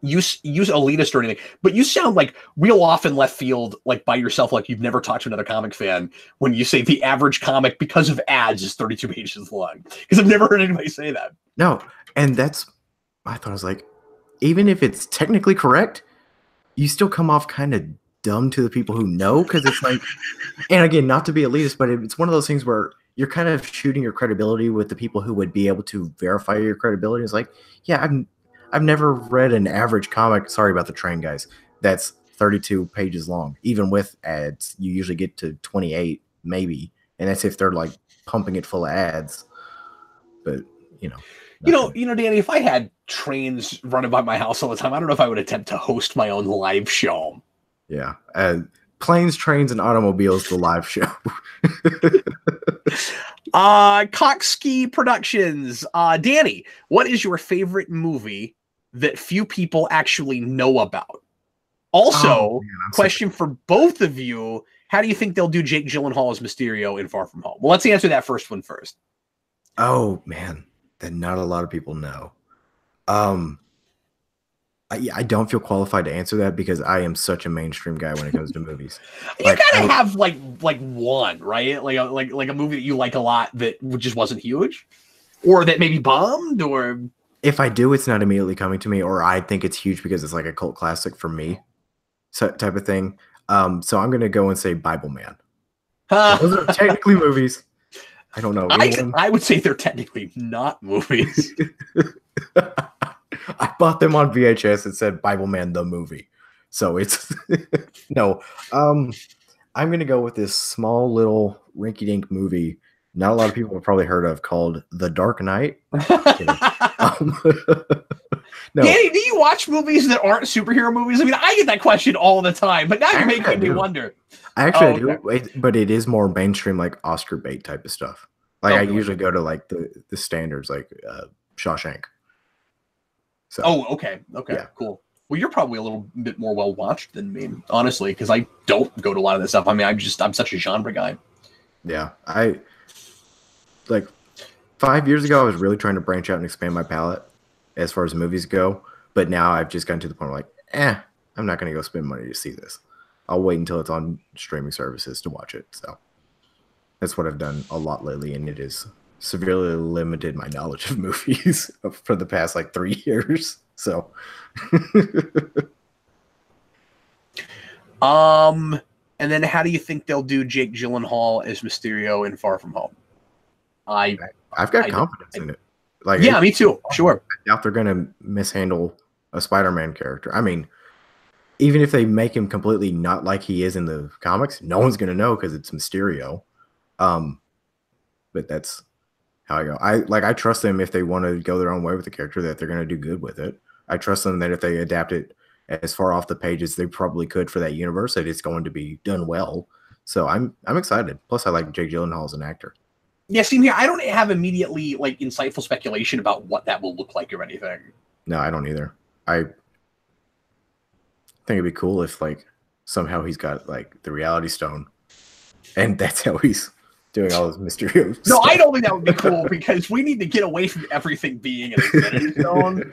use elitist or anything, but you sound like real often left field, like by yourself, like you've never talked to another comic fan when you say the average comic because of ads is 32 pages long. Because I've never heard anybody say that. No, and I thought I was like, even if it's technically correct, you still come off kind of dumb to the people who know, because it's like, and again, not to be elitist, but it's one of those things where you're kind of shooting your credibility with the people who would be able to verify your credibility. It's like, yeah, I've never read an average comic. Sorry about the train, guys. That's 32 pages long. Even with ads, you usually get to 28, maybe, and that's if they're like pumping it full of ads. But you know, Danny, if I had trains running by my house all the time, I don't know if I would attempt to host my own live show. Yeah, planes, trains, and automobiles, the live show. Coxkey Productions. Danny, what is your favorite movie that few people actually know about? Also, question for both of you: how do you think they'll do Jake Gyllenhaal as Mysterio in Far From Home? Well, let's answer that first one first. Oh man, that not a lot of people know. I don't feel qualified to answer that because I am such a mainstream guy when it comes to movies. You gotta have like one, right? Like a movie that you like a lot that just wasn't huge, or that maybe bombed, or if I do, it's not immediately coming to me, or I think it's huge because it's like a cult classic for me, so type of thing. So I'm gonna go and say Bible Man. Those are technically movies. I don't know. I would say they're technically not movies. I bought them on VHS. It said Bible Man the movie. So it's no. I'm gonna go with this small little rinky-dink movie not a lot of people have probably heard of called The Dark Knight. No. Danny, do you watch movies that aren't superhero movies? I mean, I get that question all the time, but now you're making me wonder. I actually do, but it is more mainstream, like Oscar bait type of stuff. Like I usually go to like the standards, like Shawshank. So, okay, yeah. Cool. Well, you're probably a little bit more well watched than me, honestly, because I don't go to a lot of this stuff. I mean, I'm such a genre guy. Yeah, I like 5 years ago, I was really trying to branch out and expand my palette as far as movies go. But now I've just gotten to the point where like, I'm not going to go spend money to see this. I'll wait until it's on streaming services to watch it. So that's what I've done a lot lately, and it has severely limited my knowledge of movies for the past like 3 years. So, and then how do you think they'll do Jake Gyllenhaal as Mysterio in Far From Home? I've got confidence in it. Like, yeah, me too. Sure. I doubt they're gonna mishandle a Spider-Man character. I mean, even if they make him completely not like he is in the comics, no one's gonna know because it's Mysterio. But that's how I go. I trust them if they want to go their own way with the character, that they're gonna do good with it. I trust them that if they adapt it as far off the page as they probably could for that universe, that it's going to be done well. So I'm excited. Plus, I like Jake Gyllenhaal as an actor. Yeah, same here. I don't have immediately like insightful speculation about what that will look like or anything. No, I don't either. I think it'd be cool if like somehow he's got like the Reality Stone, and that's how he's doing all this Mysterio stuff. No, I don't think that would be cool because we need to get away from everything being an Infinity Stone.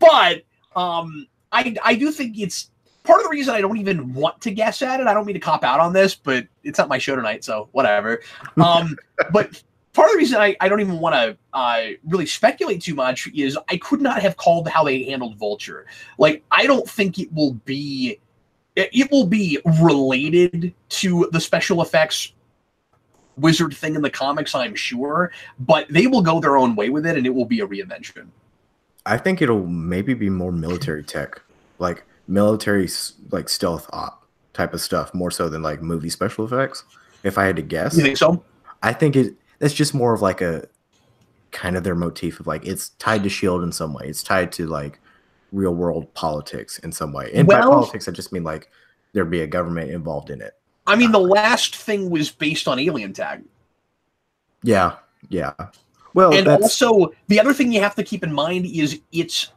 But I do think it's part of the reason I don't even want to guess at it. I don't mean to cop out on this, but it's not my show tonight, so whatever. But part of the reason I don't even want to really speculate too much is I could not have called how they handled Vulture. Like, I don't think it will be related to the special effects wizard thing in the comics, I'm sure, but they will go their own way with it, and it will be a reinvention. I think it'll maybe be more military tech, like military like stealth op type of stuff, more so than like movie special effects. If I had to guess, you think so? I think it's just more of like a kind of their motif of like it's tied to S.H.I.E.L.D. in some way. It's tied to like real world politics in some way. And by politics, I just mean like there'd be a government involved in it. I mean, the last thing was based on Alien Tag. Yeah. Well, and also the other thing you have to keep in mind is it's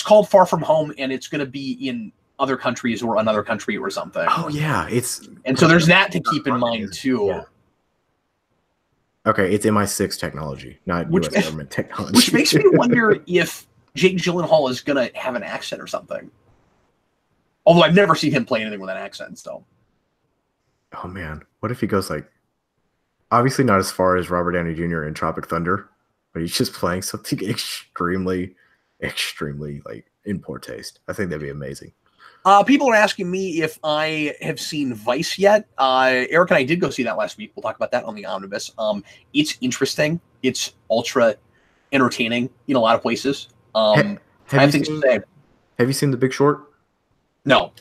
called Far From Home, and it's going to be in other countries or another country or something. Oh yeah, so there's that to keep in mind too. Yeah. Okay, it's MI6 technology, not U.S. government technology. Which makes me wonder if Jake Gyllenhaal is gonna have an accent or something. Although I've never seen him play anything with an accent. So, Oh man, what if he goes like, obviously not as far as Robert Downey Jr. in Tropic Thunder, but he's just playing something extremely, extremely like in poor taste. I think that'd be amazing. People are asking me if I have seen Vice yet. Eric and I did go see that last week. We'll talk about that on the Omnibus. It's interesting. It's ultra entertaining in a lot of places. I have things to say. Have you seen The Big Short? No.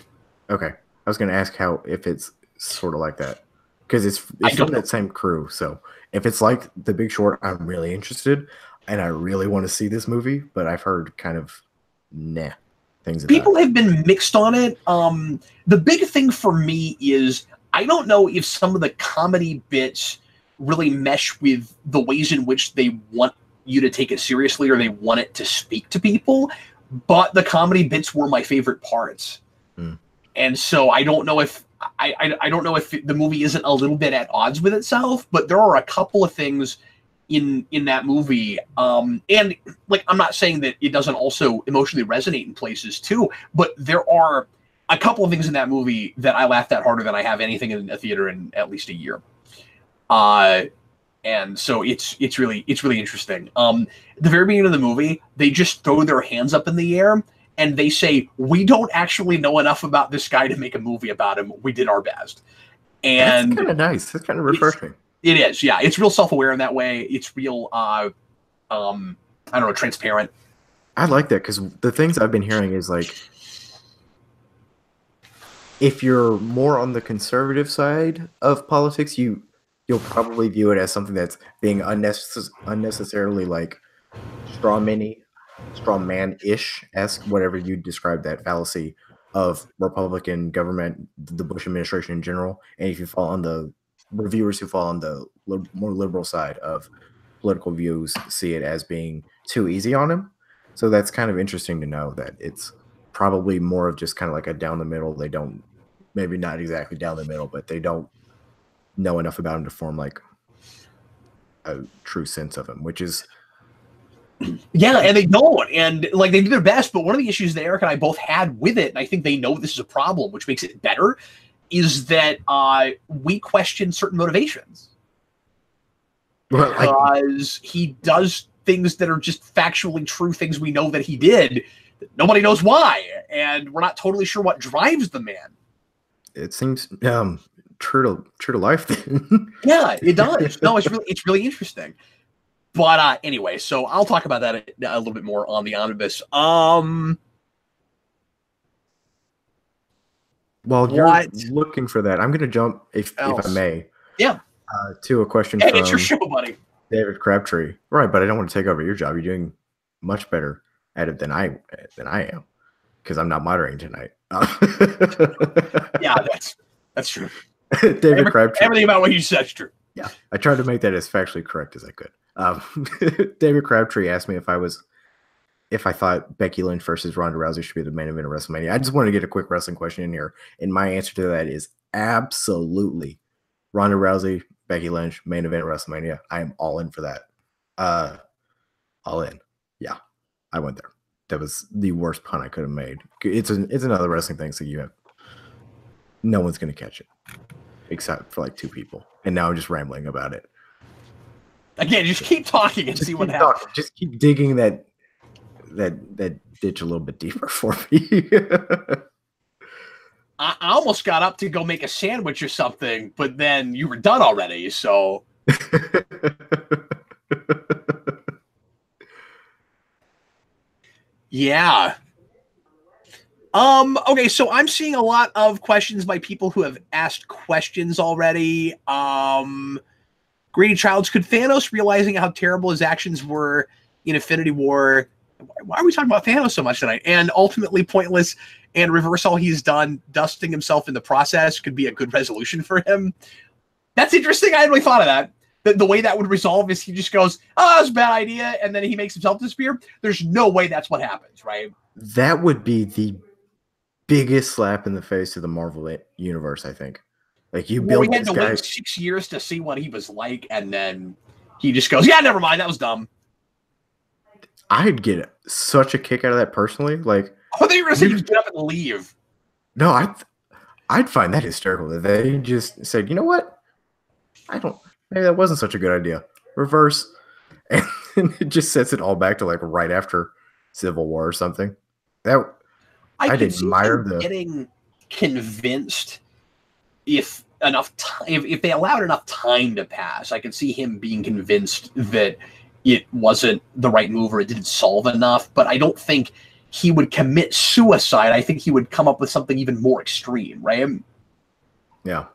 Okay. I was going to ask if it's sort of like that. Because it's from that same crew. So if it's like The Big Short, I'm really interested. And I really want to see this movie. But I've heard kind of things about People have been mixed on it. The big thing for me is I don't know if some of the comedy bits really mesh with the ways in which they want you to take it seriously or they want it to speak to people. But the comedy bits were my favorite parts. And so I don't know if I don't know if the movie isn't a little bit at odds with itself, but there are a couple of things in that movie. And like, I'm not saying that it doesn't also emotionally resonate in places too, but there are a couple of things in that movie that I laughed at harder than I have anything in a theater in at least a year. And so it's really interesting. The very beginning of the movie, they just throw their hands up in the air and they say, "We don't actually know enough about this guy to make a movie about him. We did our best." And that's kind of nice. That's kind of refreshing. It is, yeah. It's real self-aware in that way. It's real, I don't know, transparent. I like that because the things I've been hearing is like, if you're more on the conservative side of politics, you'll probably view it as something that's being unnecessarily like straw man-ish-esque, whatever you describe that fallacy of Republican government, the Bush administration in general. And if you fall on the reviewers who fall on the more liberal side of political views see it as being too easy on him. So that's kind of interesting to know that it's probably more of just kind of like a down the middle. They don't, maybe not exactly down the middle, but they don't know enough about him to form like a true sense of him, which is yeah, and they don't, and like they do their best. But one of the issues that Eric and I both had with it, and I think they know this is a problem, which makes it better, is that we question certain motivations. Because he does things that are just factually true, things we know that he did. Nobody knows why, and we're not totally sure what drives the man. It seems true to life. Then. Yeah, it does. No, it's really interesting. But anyway, so I'll talk about that a little bit more on the Omnibus. While you're looking for that, I'm going to jump, if I may, to a question from it's your show, buddy. David Crabtree. Right, but I don't want to take over your job. You're doing much better at it than I am, because I'm not moderating tonight. Yeah, that's true. David Crabtree. Everything about what you said is true. Yeah, I tried to make that as factually correct as I could. David Crabtree asked me if I thought Becky Lynch versus Ronda Rousey should be the main event of WrestleMania. I just wanted to get a quick wrestling question in here, and my answer to that is absolutely. Ronda Rousey, Becky Lynch, main event WrestleMania. I am all in for that. All in. Yeah, I went there. That was the worst pun I could have made. It's another wrestling thing, so you have no one's going to catch it except for like two people. And now I'm just rambling about it. Again, just keep talking and see what happens. Just keep digging that ditch a little bit deeper for me. I almost got up to go make a sandwich or something, but then you were done already, so. Yeah. Okay, so I'm seeing a lot of questions by people who have asked questions already. Grady Childs, could Thanos, realizing how terrible his actions were in Infinity War, why are we talking about Thanos so much tonight? And ultimately pointless and reverse all he's done, dusting himself in the process, could be a good resolution for him. That's interesting. I hadn't really thought of that. The way that would resolve is he just goes, "Oh, that's a bad idea," and then he makes himself disappear. There's no way that's what happens, right? That would be the biggest slap in the face of the Marvel universe, I think. Like, you build we had to wait 6 years to see what he was like, and then he just goes, "Yeah, never mind, that was dumb." I'd get such a kick out of that personally. Like, Oh, they were going to say you get up and leave. No, I'd find that hysterical that they just said, you know what? Maybe that wasn't such a good idea. Reverse. And it just sets it all back to like right after Civil War or something. I'd admire getting convinced if enough time, if they allowed enough time to pass, I could see him being convinced that it wasn't the right move or it didn't solve enough. But I don't think he would commit suicide. I think he would come up with something even more extreme, right? Yeah.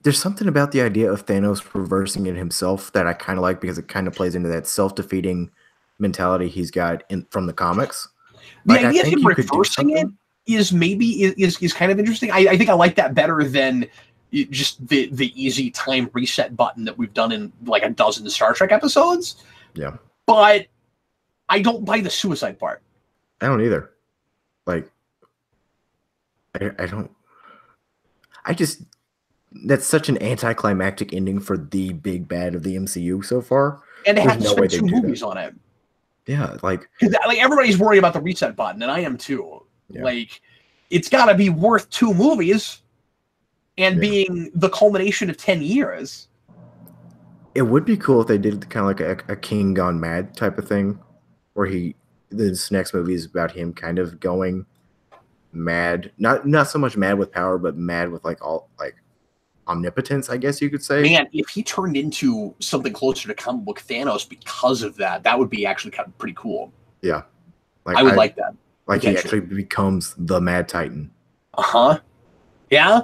There's something about the idea of Thanos reversing it himself that I kind of like because it kind of plays into that self-defeating mentality he's got from the comics. The idea of him reversing it is kind of interesting. I think I like that better than just the easy time reset button that we've done in like a dozen Star Trek episodes. Yeah. But I don't buy the suicide part. I don't either. Like, I don't. That's such an anticlimactic ending for the big bad of the MCU so far. And they have to spend 2 movies on it. Yeah, like everybody's worried about the reset button, and I am too. Yeah. Like, it's got to be worth 2 movies and being the culmination of 10 years. It would be cool if they did kind of like a King Gone Mad type of thing, where this next movie is about him kind of going mad, not so much mad with power, but mad with like omnipotence, I guess you could say. Man, if he turned into something closer to comic book Thanos because of that, that would be actually kind of pretty cool. Yeah, I would like that. Like he actually becomes the Mad Titan. Yeah.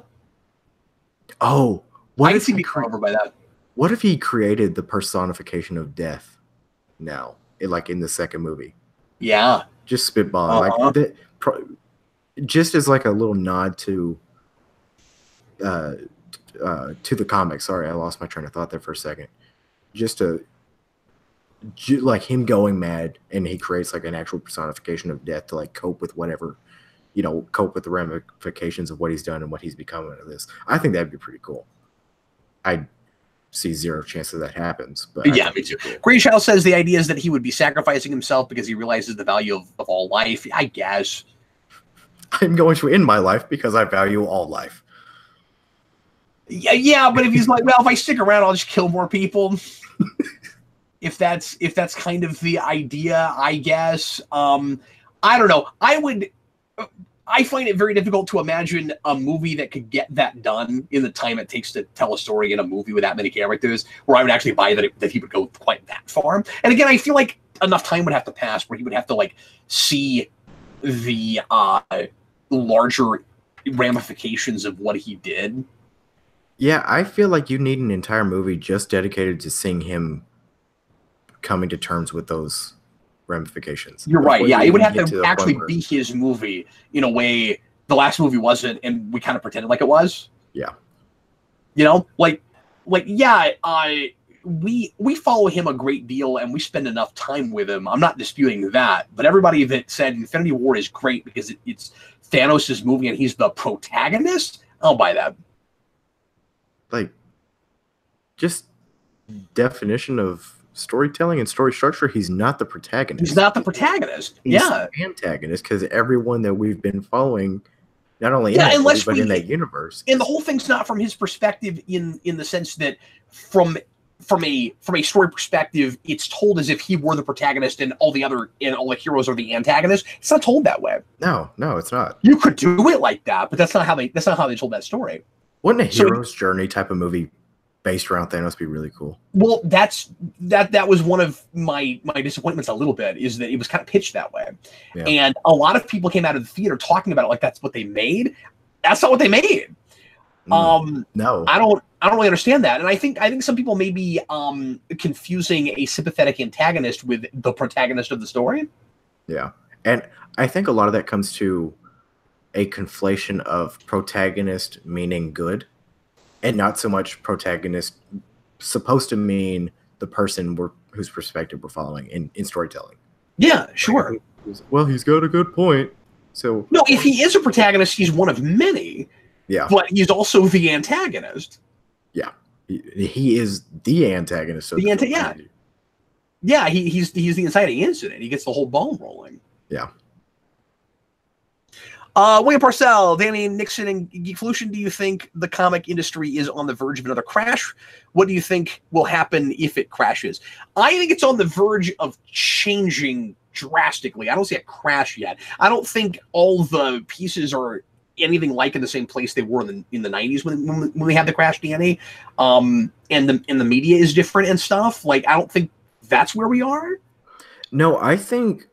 Oh, I can see me covered by that. What if he created the personification of death? Now, in the second movie. Yeah. Just spitballing, just as like a little nod to the comics. Sorry, I lost my train of thought there for a second. Just like him going mad, and he creates like an actual personification of death to like cope with whatever, cope with the ramifications of what he's done and what he's becoming of this. I think that'd be pretty cool. I see zero chance that happens, but yeah, me too. Cool. Grey Shadow says the idea is that he would be sacrificing himself because he realizes the value of all life. I guess I'm going to end my life because I value all life. Yeah, but if he's like, well, if I stick around, I'll just kill more people. if that's kind of the idea, I guess. I don't know. I find it very difficult to imagine a movie that could get that done in the time it takes to tell a story in a movie with that many characters, where I would actually buy that he would go quite that far. And again, I feel like enough time would have to pass where he would have to like see the larger ramifications of what he did. Yeah, I feel like you need an entire movie just dedicated to seeing him coming to terms with those ramifications. You're right. Yeah, it would have to actually be his movie in a way the last movie wasn't, and we kind of pretended like it was. Yeah. We follow him a great deal, and we spend enough time with him. I'm not disputing that, but everybody that said Infinity War is great because it's Thanos' movie and he's the protagonist, I'll buy that. Like, just definition of storytelling and story structure, he's not the protagonist. He's not the protagonist. He's the antagonist, because everyone that we've been following, not only in that movie, but in that universe. And the whole thing's not from his perspective in the sense that from a story perspective, it's told as if he were the protagonist and all the heroes are the antagonist. It's not told that way. No, it's not. You could do it like that, but that's not how they told that story. Wouldn't a hero's journey type of movie based around Thanos be really cool? Well, that was one of my disappointments a little bit, is that it was kind of pitched that way. Yeah. And a lot of people came out of the theater talking about it like that's what they made. That's not what they made. No. I don't really understand that. And I think some people may be confusing a sympathetic antagonist with the protagonist of the story. Yeah. And I think a lot of that comes to a conflation of protagonist meaning good, and not so much protagonist supposed to mean the person whose perspective we're following in storytelling. Yeah, sure. Well, he's got a good point. So no, if he is a protagonist, he's one of many. Yeah. But he's also the antagonist. Yeah. He is the antagonist of the yeah. Yeah, he's the inciting incident. He gets the whole ball rolling. Yeah. William Parcell, Danny, Nixon, and Geekvolution, do you think the comic industry is on the verge of another crash? What do you think will happen if it crashes? I think it's on the verge of changing drastically. I don't see a crash yet. I don't think all the pieces are anything like in the same place they were in the 90s when we had the crash, Danny. And the media is different and stuff. Like, I don't think that's where we are. No, I think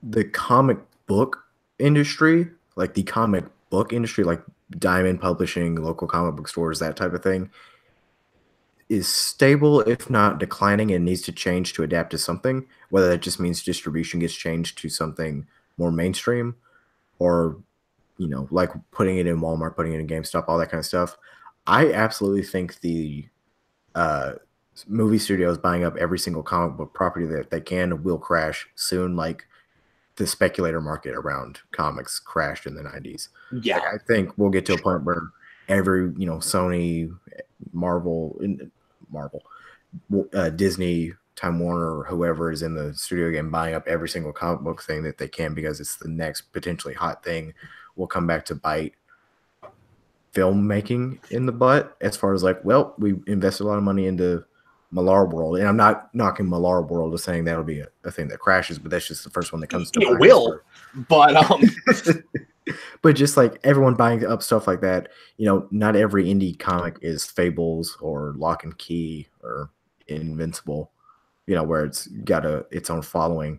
the comic book industry, like the comic book industry, like Diamond Publishing, local comic book stores, that type of thing, is stable, if not declining, and needs to change to adapt to something, whether that just means distribution gets changed to something more mainstream, or, you know, like putting it in Walmart, putting it in GameStop, all that kind of stuff. I absolutely think the movie studios buying up every single comic book property that they can will crash soon, like the speculator market around comics crashed in the 90s. Yeah. Like, I think we'll get to a point where every, you know, Sony, Marvel, Disney, Time Warner, or whoever is in the studio game buying up every single comic book thing that they can because it's the next potentially hot thing, will come back to bite filmmaking in the butt, as far as like, well, we invested a lot of money into Millar World, and I'm not knocking Millar World or saying that'll be a thing that crashes, but that's just the first one that comes to mind. It will, but but just like everyone buying up stuff like that, you know, not every indie comic is Fables or Lock and Key or Invincible, you know, where it's got its own following.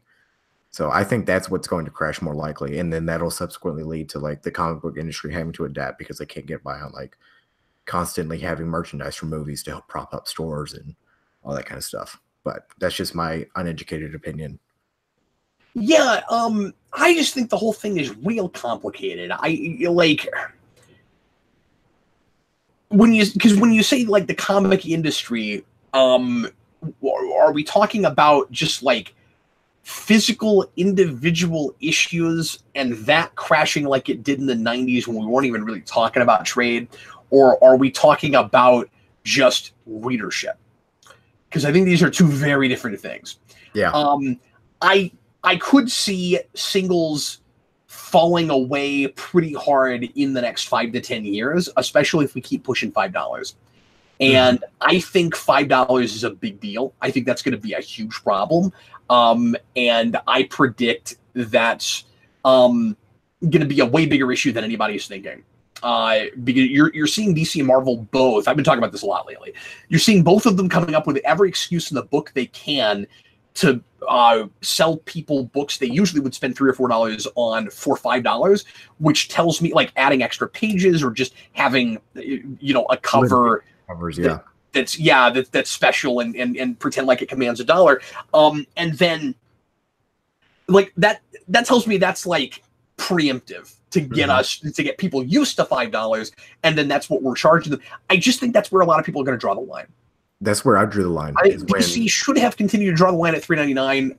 So I think that's what's going to crash more likely, and then that'll subsequently lead to like the comic book industry having to adapt because they can't get by on like constantly having merchandise from movies to help prop up stores and all that kind of stuff. But that's just my uneducated opinion. Yeah, I just think the whole thing is real complicated. I like when you say like the comic industry, are we talking about just like physical individual issues and that crashing like it did in the 90s when we weren't even really talking about trade, or are we talking about just readership? Because I think these are two very different things. Yeah. I could see singles falling away pretty hard in the next 5 to 10 years, especially if we keep pushing $5. And I think $5 is a big deal. I think that's going to be a huge problem. And I predict that's going to be a way bigger issue than anybody's thinking. Because you're seeing DC and Marvel both. I've been talking about this a lot lately. You're seeing both of them coming up with every excuse in the book they can to sell people books they usually would spend $3 or $4 on for $5, which tells me like adding extra pages or just having, you know, a cover covers, that's special and pretend like it commands $1. And then like that tells me that's like preemptive to get us to get people used to $5, and then that's what we're charging them. I just think that's where a lot of people are going to draw the line. That's where I drew the line. DC should have continued to draw the line at $3.99. At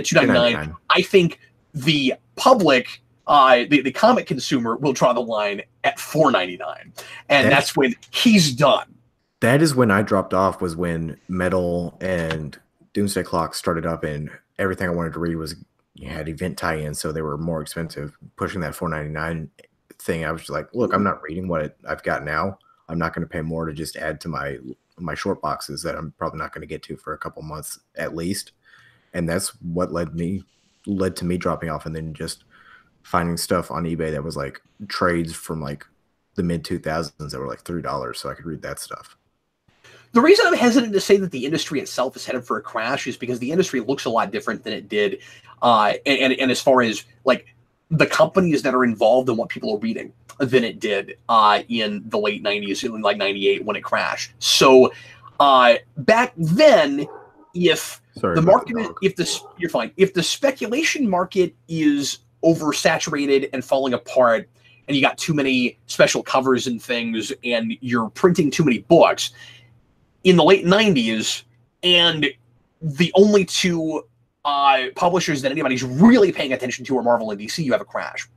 $2.99. I think the public, the comic consumer, will draw the line at $4.99, and that's when he's done. That is when I dropped off. Was when Metal and Doomsday Clock started up, and everything I wanted to read was had event tie-ins, so they were more expensive. Pushing that $4.99 thing, I was just like, look, I'm not reading what I've got now. I'm not going to pay more to just add to my short boxes that I'm probably not going to get to for a couple months at least. And that's what led to me dropping off, and then just finding stuff on eBay that was like trades from like the mid 2000s that were like $3, so I could read that stuff. The reason I'm hesitant to say that the industry itself is headed for a crash is because the industry looks a lot different than it did. And as far as like the companies that are involved in what people are reading than it did in the late 90s, in like 98 when it crashed. So back then, if the market, if the speculation market is oversaturated and falling apart, and you got too many special covers and things, and you're printing too many books, in the late 90s, and the only two publishers that anybody's really paying attention to are Marvel and DC, you have a crash.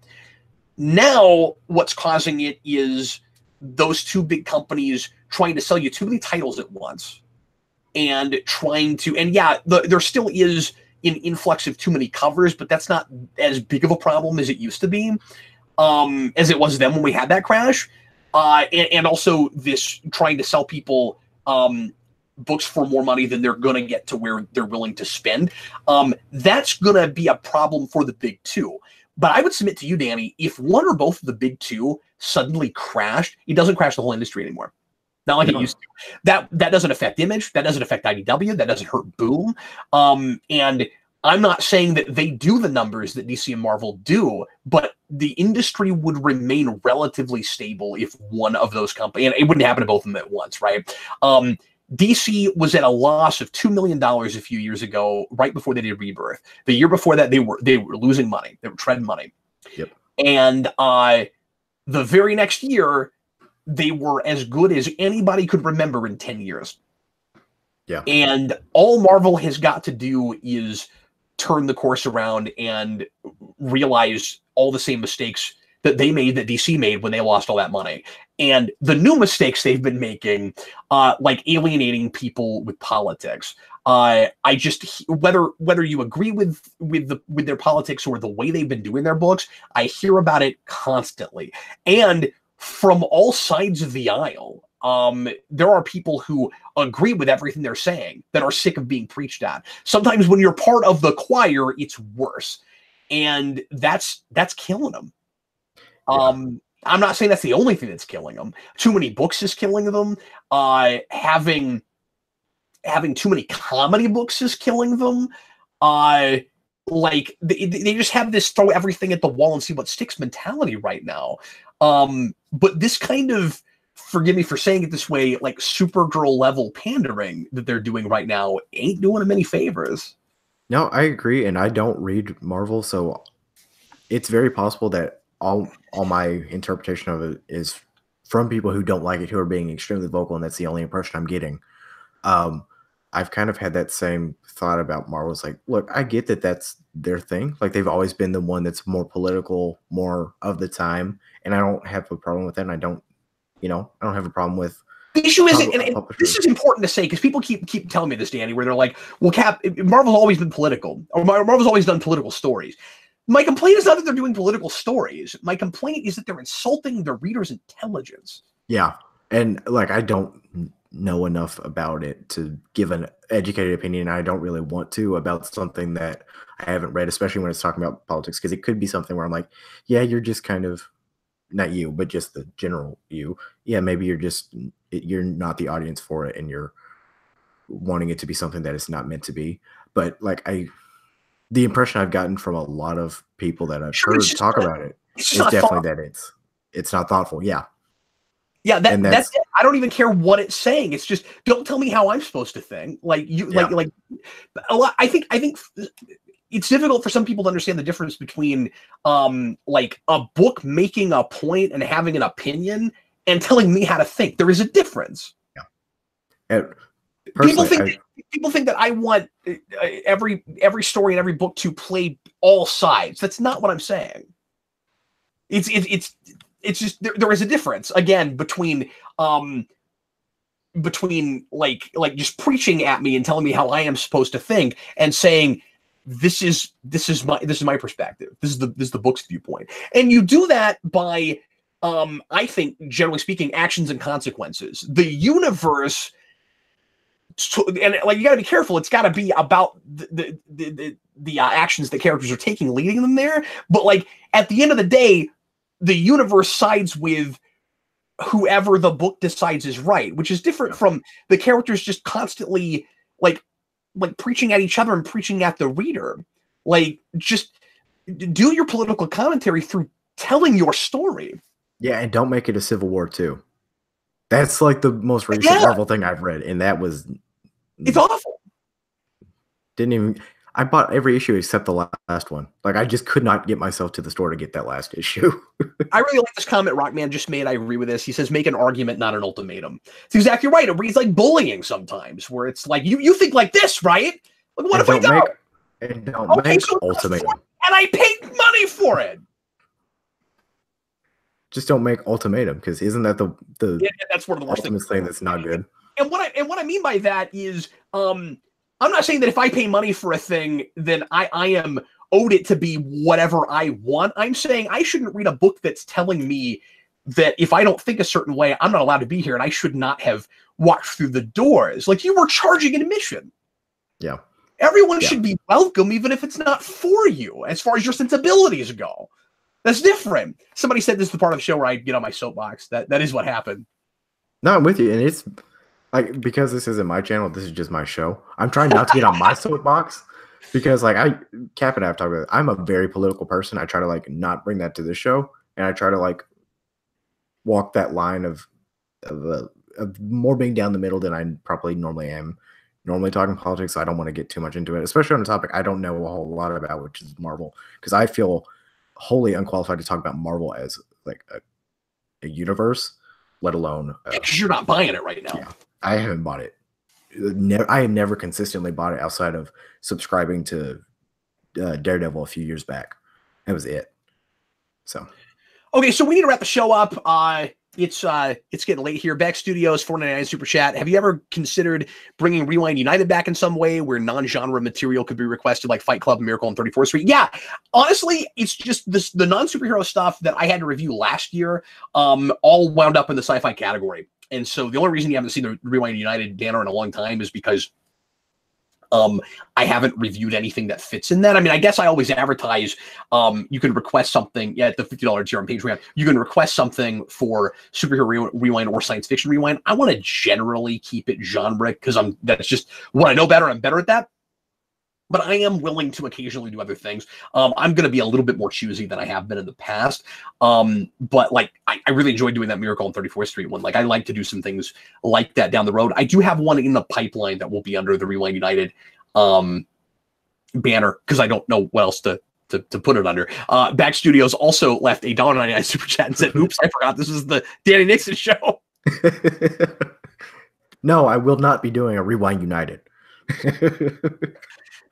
Now, what's causing it is those two big companies trying to sell you too many titles at once, and trying to, and yeah, there still is an influx of too many covers, but that's not as big of a problem as it used to be, as it was then when we had that crash. And also this trying to sell people books for more money than they're going to get to where they're willing to spend. That's going to be a problem for the big two. But I would submit to you, Danny, if one or both of the big two suddenly crashed, it doesn't crash the whole industry anymore. Not like it used to. That doesn't affect Image. That doesn't affect IDW. That doesn't hurt Boom. And I'm not saying that they do the numbers that DC and Marvel do, but the industry would remain relatively stable if one of those companies, and it wouldn't happen to both of them at once, right? DC was at a loss of $2 million a few years ago, right before they did Rebirth. The year before that, they were losing money. They were treading money. Yep. And the very next year, they were as good as anybody could remember in 10 years. Yeah. And all Marvel has got to do is turn the course around and realize all the same mistakes that they made, that DC made when they lost all that money. And the new mistakes they've been making, like alienating people with politics. I just, whether you agree with their politics or the way they've been doing their books, I hear about it constantly. And from all sides of the aisle, there are people who agree with everything they're saying that are sick of being preached at. Sometimes when you're part of the choir, it's worse. And that's killing them. Yeah. I'm not saying that's the only thing that's killing them. Too many books is killing them. Having too many comedy books is killing them. Like they just have this throw everything at the wall and see what sticks mentality right now. But this kind of, forgive me for saying it this way, like Supergirl level pandering that they're doing right now ain't doing them any favors. No, I agree, and I don't read Marvel, so it's very possible that all my interpretation of it is from people who don't like it, who are being extremely vocal, and that's the only impression I'm getting. I've kind of had that same thought about Marvel. It's like, look, I get that that's their thing. Like, they've always been the one that's more political, more of the time, and I don't have a problem with that, and I don't have a problem with the issue isn't, and this is important to say, because people keep telling me this, Danny, where they're like, well, Marvel's always been political, or Marvel's always done political stories. My complaint is not that they're doing political stories. My complaint is that they're insulting the reader's intelligence. Yeah, and like, I don't know enough about it to give an educated opinion. I don't really want to about something that I haven't read, especially when it's talking about politics, because it could be something where I'm like, yeah, you're just kind of, not you, but just the general you. Yeah, maybe you're not the audience for it, and you're wanting it to be something that it's not meant to be. But like, the impression I've gotten from a lot of people that I've heard talk about it is definitely that it's not thoughtful. Yeah. Yeah, that's it. I don't even care what it's saying. It's just, don't tell me how I'm supposed to think. Like you, yeah. like a lot. I think it's difficult for some people to understand the difference between like a book making a point and having an opinion and telling me how to think. There is a difference. Yeah. People think that I want every story in every book to play all sides. That's not what I'm saying. It's just there is a difference, again, between like just preaching at me and telling me how I am supposed to think and saying this is my perspective. This is the book's viewpoint. And you do that by I think, generally speaking, actions and consequences. The universe, and like, you got to be careful. It's got to be about the actions that characters are taking, leading them there. But like, at the end of the day, the universe sides with whoever the book decides is right, which is different from the characters just constantly like preaching at each other and preaching at the reader. Like, just do your political commentary through telling your story. Yeah, and don't make it a civil war too. That's like the most recent Marvel thing I've read, and that was, it's awful. I bought every issue except the last one. Like, I just could not get myself to the store to get that last issue. I really like this comment Rockman just made. I agree with this. He says, make an argument, not an ultimatum. It's exactly right. It reads like bullying sometimes, where it's like, you think like this, right? Like, what if I don't? And don't make ultimatum. And I paid money for it. just don't make ultimatum, because isn't that the that's one of the worst ultimate thing that's not good? And what I mean by that is, I'm not saying that if I pay money for a thing, then I am owed it to be whatever I want. I'm saying I shouldn't read a book that's telling me that if I don't think a certain way, I'm not allowed to be here, and I should not have walked through the doors. Like, you were charging an admission. Yeah. Everyone should be welcome, even if it's not for you, as far as your sensibilities go. That's different. Somebody said this is the part of the show where I get on my soapbox. That is what happened. No, I'm with you. And it's like, because this isn't my channel, this is just my show. I'm trying not to get on my soapbox because, like, Cap and I have talked about it. I'm a very political person. I try to, like, not bring that to this show. And I try to, like, walk that line of more being down the middle than I probably normally am. Normally talking politics, so I don't want to get too much into it, especially on a topic I don't know a whole lot about, which is Marvel, because I feel wholly unqualified to talk about Marvel as like a universe, let alone because you're not buying it right now. Yeah, I haven't bought it. I have never consistently bought it outside of subscribing to Daredevil a few years back. That was it. So okay, so we need to wrap the show up. It's getting late here. Back Studios, $4.99 super chat. Have you ever considered bringing Rewind United back in some way where non-genre material could be requested, like Fight Club, Miracle on 34th Street? Yeah, honestly, it's just the non-superhero stuff that I had to review last year all wound up in the sci-fi category. And so the only reason you haven't seen the Rewind United banner in a long time is because I haven't reviewed anything that fits in that. I mean, I guess I always advertise. You can request something at the $50 tier on Patreon. You can request something for superhero rewind or science fiction rewind. I want to generally keep it genre because that's just what I know better. I'm better at that. But I am willing to occasionally do other things. I'm going to be a little bit more choosy than I have been in the past. But like, I really enjoyed doing that Miracle on 34th Street one. Like, I like to do some things like that down the road. I do have one in the pipeline that will be under the Rewind United banner because I don't know what else to put it under. Back Studios also left a $1.99 super chat and said, "Oops, I forgot this is the Danny Nixon show." No, I will not be doing a Rewind United.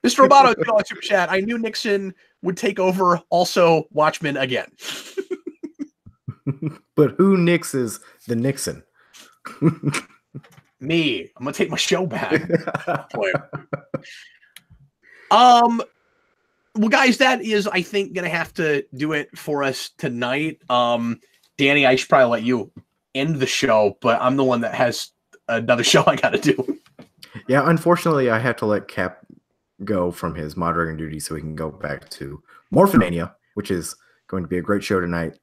Mr. Roboto, $2 super chat. I knew Nixon would take over. Also, Watchmen again. But who nixes the Nixon? Me. I'm gonna take my show back. Well, guys, that is, I think, gonna have to do it for us tonight. Danny, I should probably let you end the show, but I'm the one that has another show I gotta do. Yeah, unfortunately, I have to let Cap go from his moderating duty so we can go back to Morphomania, which is going to be a great show tonight.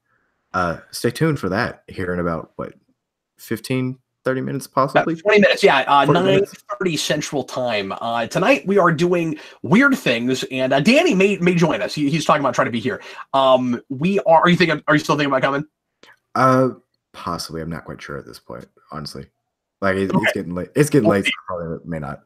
Stay tuned for that here in about, 15, 30 minutes possibly? About 20 minutes, yeah. 9:30 Central Time. Tonight we are doing Weird Things, and Danny may join us. He's talking about trying to be here. Are you still thinking about coming? Possibly. I'm not quite sure at this point, honestly. Like, it's getting late. It's getting late, so probably may not.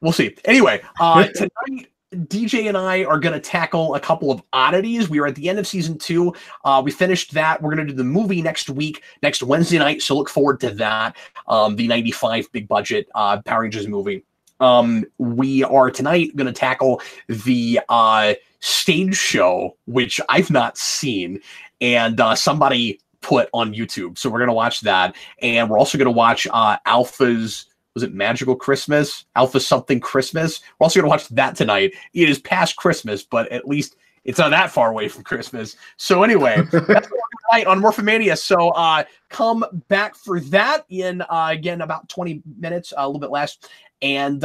We'll see. Anyway, tonight, DJ and I are going to tackle a couple of oddities. We are at the end of season 2. We finished that. We're going to do the movie next Wednesday night. So look forward to that. The 95 big budget Power Rangers movie. We are tonight going to tackle the stage show, which I've not seen, and somebody put on YouTube. So we're going to watch that. And we're also going to watch Alpha's, was it Magical Christmas? Alpha something Christmas. We're also going to watch that tonight. It is past Christmas, but at least it's not that far away from Christmas. So anyway, that's what we're doing tonight on Morphomania. So come back for that in, again, about 20 minutes, a little bit less. And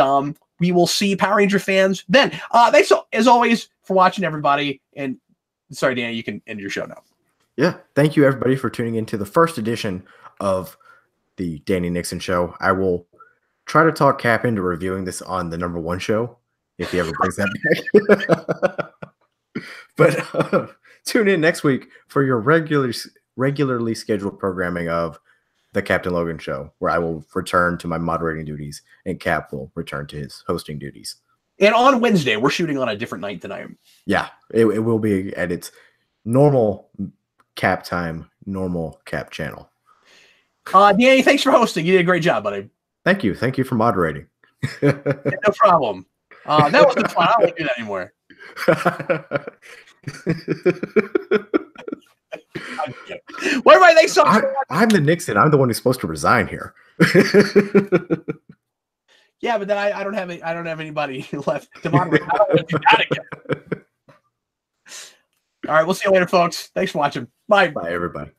we will see Power Ranger fans then. Thanks, as always, for watching, everybody. And sorry, Danny, you can end your show now. Yeah, thank you, everybody, for tuning into the first edition of the Danny Nixon Show. I will try to talk Cap into reviewing this on the #1 show if he ever brings that back. But tune in next week for your regularly scheduled programming of the Captain Logan Show, where I will return to my moderating duties and Cap will return to his hosting duties. And on Wednesday, we're shooting on a different night tonight. Yeah, it will be at its normal Cap time, normal Cap channel. Danny, thanks for hosting. You did a great job, buddy. Thank you. Thank you for moderating. Yeah, no problem. That wasn't fun. I don't want to do that anymore. Well, everybody, thanks so much. I'm the Nixon. I'm the one who's supposed to resign here. Yeah, but then I don't have anybody left to moderate. I don't want to do that again. All right, we'll see you later, folks. Thanks for watching. Bye. Bye, everybody.